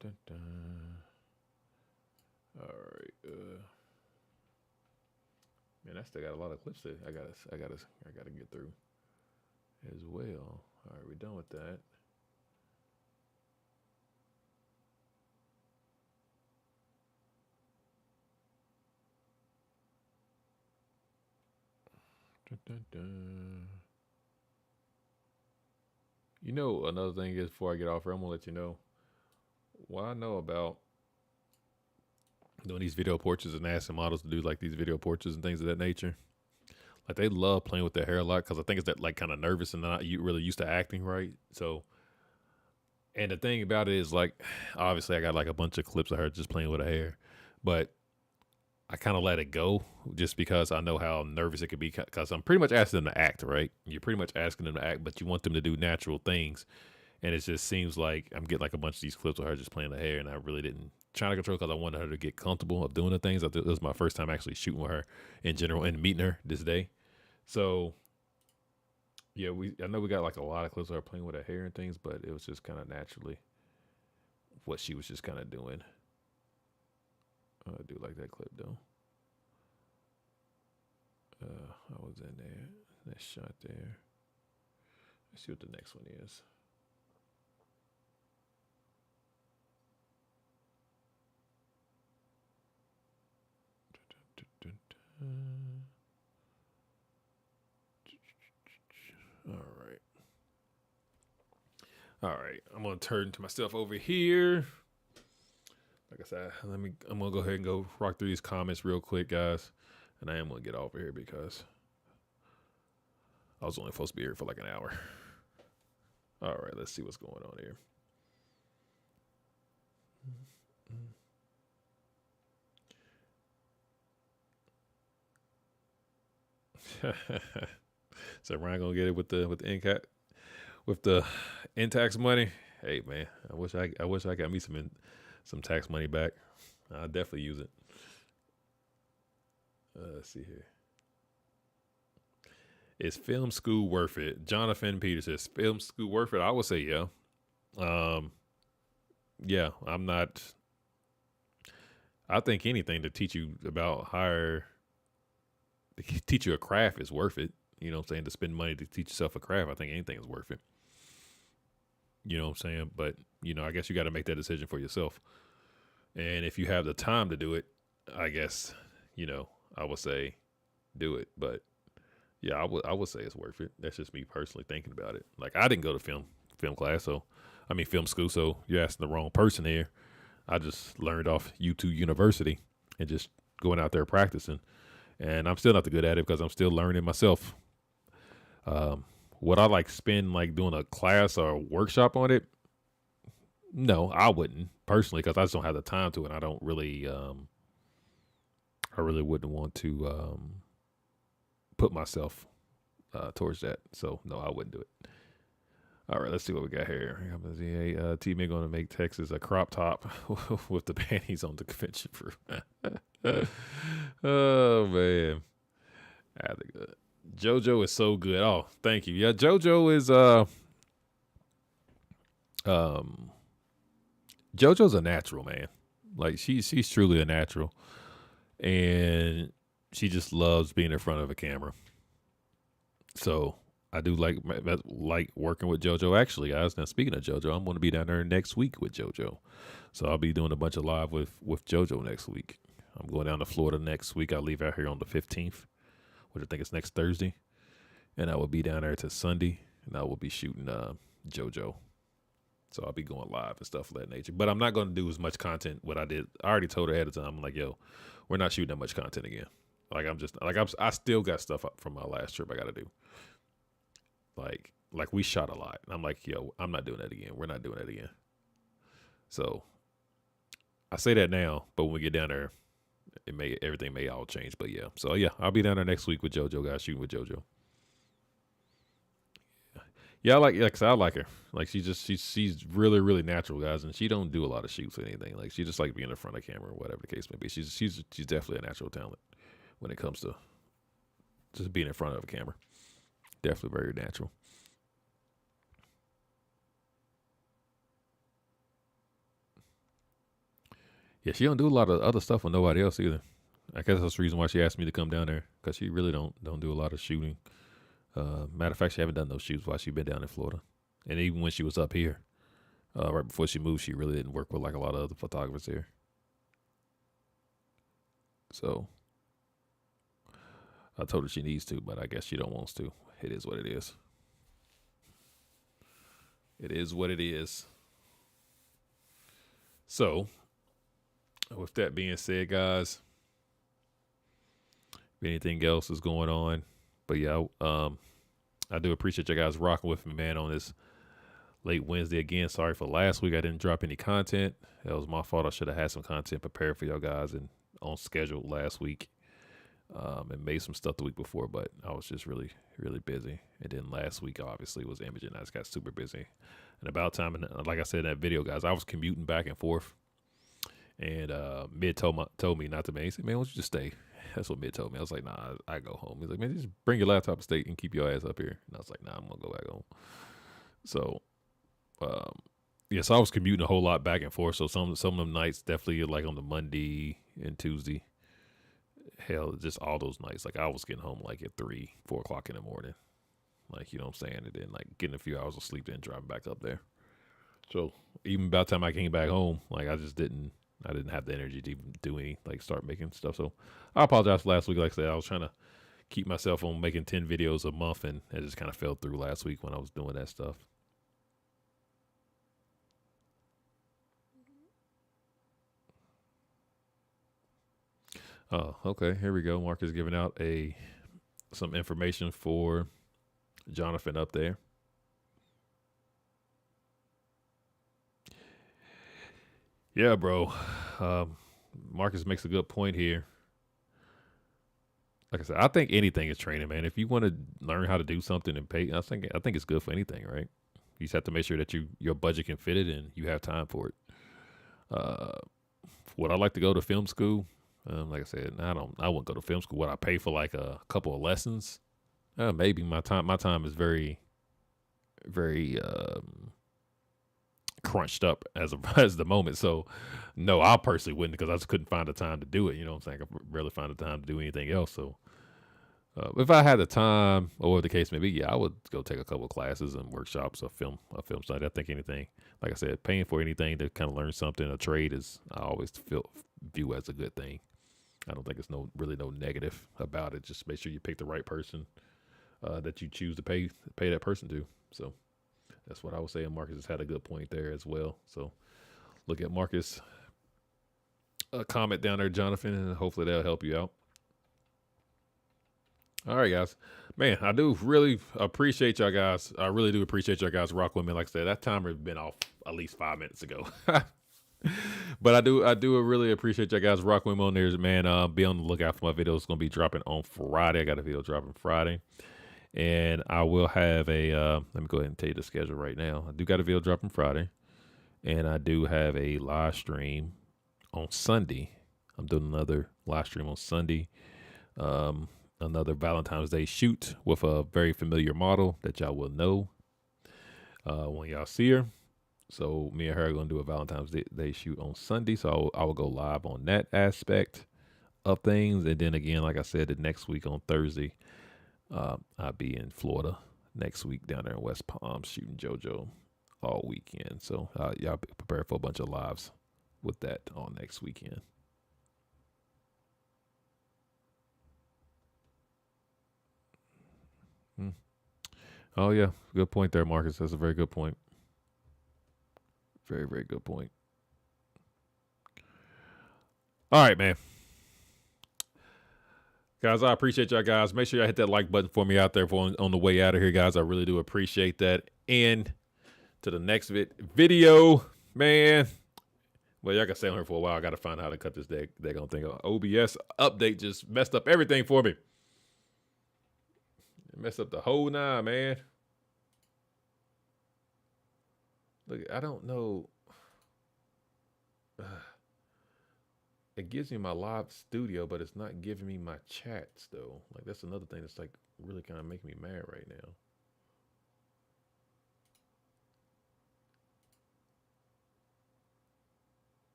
Dun, dun, dun. All right. Man, I still got a lot of clips that I gotta get through as well. All right, we're done with that. Dun, dun, dun. You know, another thing is before I get off here, I'm gonna let you know what I know about doing these video portraits and asking models to do like these video portraits and things of that nature. Like they love playing with their hair a lot because I think it's that like kind of nervous and not you really used to acting right. So, and the thing about it is like, obviously I got like a bunch of clips of her just playing with her hair, but I kind of let it go just because I know how nervous it could be because I'm pretty much asking them to act, right? You're pretty much asking them to act, but you want them to do natural things. And it just seems like I'm getting like a bunch of these clips of her just playing the hair, and I really didn't try to control because I wanted her to get comfortable of doing the things. I think it was my first time actually shooting with her in general and meeting her this day. So yeah, I know we got like a lot of clips of her playing with her hair and things, but it was just kind of naturally what she was just kind of doing. I do like that clip though. I was in there. That shot there. Let's see what the next one is. All right. All right. I'm gonna turn to myself over here. Like I said, I'm gonna go ahead and go rock through these comments real quick, guys. And I am gonna get over here because I was only supposed to be here for like an hour. All right, let's see what's going on here. So Ryan gonna get it with the in tax money. Hey man, I wish I got me some tax money back. I'll definitely use it. Let's see here. Is film school worth it? Jonathan Peters says film school worth it. I would say yeah. Yeah, I'm not. I think anything to teach you about teach you a craft is worth it. You know what I'm saying? To spend money to teach yourself a craft, I think anything is worth it. You know what I'm saying? But, I guess you got to make that decision for yourself. And if you have the time to do it, I guess, I would say do it. But yeah, I would say it's worth it. That's just me personally thinking about it. Like I didn't go to film class, film school, so you're asking the wrong person here. I just learned off YouTube University and just going out there practicing. And I'm still not the good at it because I'm still learning myself. Would I spend doing a class or a workshop on it? No, I wouldn't personally because I just don't have the time to, and I don't really, I really wouldn't want to put myself towards that. So no, I wouldn't do it. All right, let's see what we got here. T-May going to make Texas a crop top with the panties on the convention fruit. Oh man, I think JoJo is so good. Oh, thank you. Yeah, JoJo is JoJo's a natural, man. Like she's truly a natural, and she just loves being in front of a camera. So I do like working with JoJo. Actually, guys, now speaking of JoJo, I'm going to be down there next week with JoJo. So I'll be doing a bunch of live with JoJo next week. I'm going down to Florida next week. I'll leave out here on the 15th, which I think is next Thursday. And I will be down there to Sunday, and I will be shooting JoJo. So I'll be going live and stuff of that nature. But I'm not going to do as much content what I did. I already told her ahead of time. I'm like, yo, we're not shooting that much content again. I still got stuff up from my last trip I got to do. Like we shot a lot. And I'm like, yo, I'm not doing that again. We're not doing that again. So I say that now, but when we get down there, everything may all change. But yeah, so yeah, I'll be down there next week with JoJo, guys, shooting with JoJo. Yeah, I like her. Like she's really, really natural, guys, and she don't do a lot of shoots or anything. Like she just like being in front of the camera or whatever the case may be. She's definitely a natural talent when it comes to just being in front of a camera. Definitely very natural. Yeah, she don't do a lot of other stuff with nobody else either. I guess that's the reason why she asked me to come down there because she really don't do a lot of shooting. Matter of fact, she haven't done those shoots while she's been down in Florida, and even when she was up here, right before she moved, she really didn't work with like a lot of other photographers here. So I told her she needs to, but I guess she don't want to. It is what it is. It is what it is. So, with that being said, guys, if anything else is going on, but yeah, I do appreciate you guys rocking with me, man, on this late Wednesday again. Sorry for last week. I didn't drop any content. That was my fault. I should have had some content prepared for y'all guys and on schedule last week. And made some stuff the week before, but I was just really, really busy. And then last week, obviously, was imaging. I just got super busy. And about time, and like I said in that video, guys, I was commuting back and forth. And Mid told me not to, man. He said, man, why don't you just stay? That's what Mid told me. I was like, nah, I go home. He's like, man, just bring your laptop and stay and keep your ass up here. And I was like, nah, I'm going to go back home. So, yeah, so I was commuting a whole lot back and forth. So some of them nights, definitely like on the Monday and Tuesday, hell, just all those nights. Like I was getting home like at 3-4 o'clock in the morning. Like, you know what I'm saying? And then like getting a few hours of sleep, then driving back up there. So even by the time I came back home, like I didn't have the energy to even do any, like start making stuff. So I apologize for last week. Like I said, I was trying to keep myself on making 10 videos a month, and it just kind of fell through last week when I was doing that stuff. Oh, okay. Here we go. Mark is giving out some information for Jonathan up there. Yeah, bro. Marcus makes a good point here. Like I said, I think anything is training, man. If you want to learn how to do something and pay, I think it's good for anything, right? You just have to make sure that your budget can fit it and you have time for it. Uh, would I like to go to film school? Like I said, I wouldn't go to film school. Would I pay for like a couple of lessons? Maybe my time is very, very crunched up as as the moment. So no, I personally wouldn't, because I just couldn't find the time to do it. You know what I'm saying? I rarely find the time to do anything else. So if I had the time, or the case may be, yeah, I would go take a couple of classes and workshops, a film study. I think anything, like I said, paying for anything to kind of learn something, a trade, is I always view as a good thing. I don't think it's really no negative about it. Just make sure you pick the right person that you choose to pay that person to. So that's what I would say. And Marcus has had a good point there as well. So look at Marcus' comment down there, Jonathan, and hopefully that'll help you out. All right, guys. Man, I do really appreciate y'all guys. I really do appreciate y'all guys rock with me. Like I said, that timer has been off at least 5 minutes ago. But I do really appreciate y'all guys rocking with me on there, man. Be on the lookout for my videos. It's gonna be dropping on Friday. I got a video dropping Friday. And I will have let me go ahead and tell you the schedule right now. I do got a video dropping Friday. And I do have a live stream on Sunday. I'm doing another live stream on Sunday. Another Valentine's Day shoot with a very familiar model that y'all will know when y'all see her. So me and her are going to do a Valentine's Day shoot on Sunday. So I will go live on that aspect of things. And then again, like I said, the next week on Thursday, I'll be in Florida next week down there in West Palm shooting JoJo all weekend. So y'all be prepared for a bunch of lives with that on next weekend. Oh, yeah. Good point there, Marcus. That's a very good point. Very, very good point. All right, man. Guys, I appreciate y'all guys. Make sure y'all hit that like button for me out there on the way out of here, guys. I really do appreciate that. And to the next video, man. Well, y'all can stay on here for a while. I got to find out how to cut this daggone thing. OBS update just messed up everything for me. It messed up the whole nine, man. Look, I don't know. It gives me my live studio, but it's not giving me my chats, though. Like, that's another thing that's, like, really kind of making me mad right now.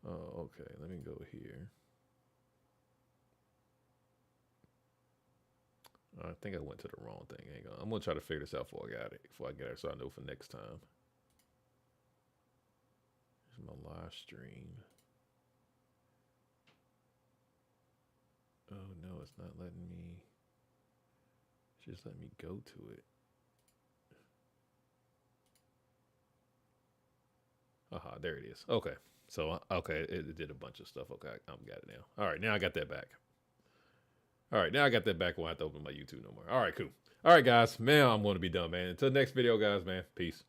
Oh, okay. Let me go here. I think I went to the wrong thing. Hang on. I'm going to try to figure this out before I get it, so I know for next time. Here's my live stream. Oh, no, it's not letting me. It's just letting me go to it. Aha, there it is. Okay. So, okay, it did a bunch of stuff. Okay, I've got it now. All right, now I got that back. All right, now I got that back. I won't have to open my YouTube no more. All right, cool. All right, guys. Man, I'm going to be done, man. Until next video, guys, man. Peace.